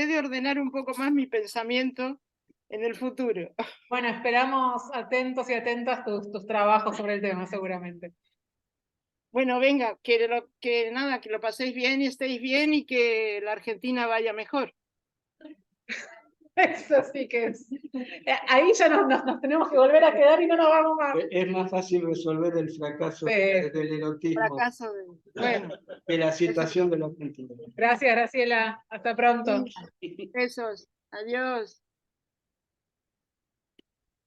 Speaker 2: de ordenar un poco más mi pensamiento en el futuro.
Speaker 3: Bueno, esperamos atentos y atentas tus trabajos sobre el tema, seguramente.
Speaker 2: Bueno, venga, que lo paséis bien y estéis bien y que la Argentina vaya mejor.
Speaker 3: Eso sí que es. Ahí ya nos tenemos que volver a quedar y no nos vamos más.
Speaker 1: Es más fácil resolver el fracaso
Speaker 3: Sí.
Speaker 1: del erotismo
Speaker 2: Fracaso bueno,
Speaker 1: que la situación de la Argentina.
Speaker 3: Gracias, Graciela. Hasta pronto.
Speaker 2: besos. Adiós.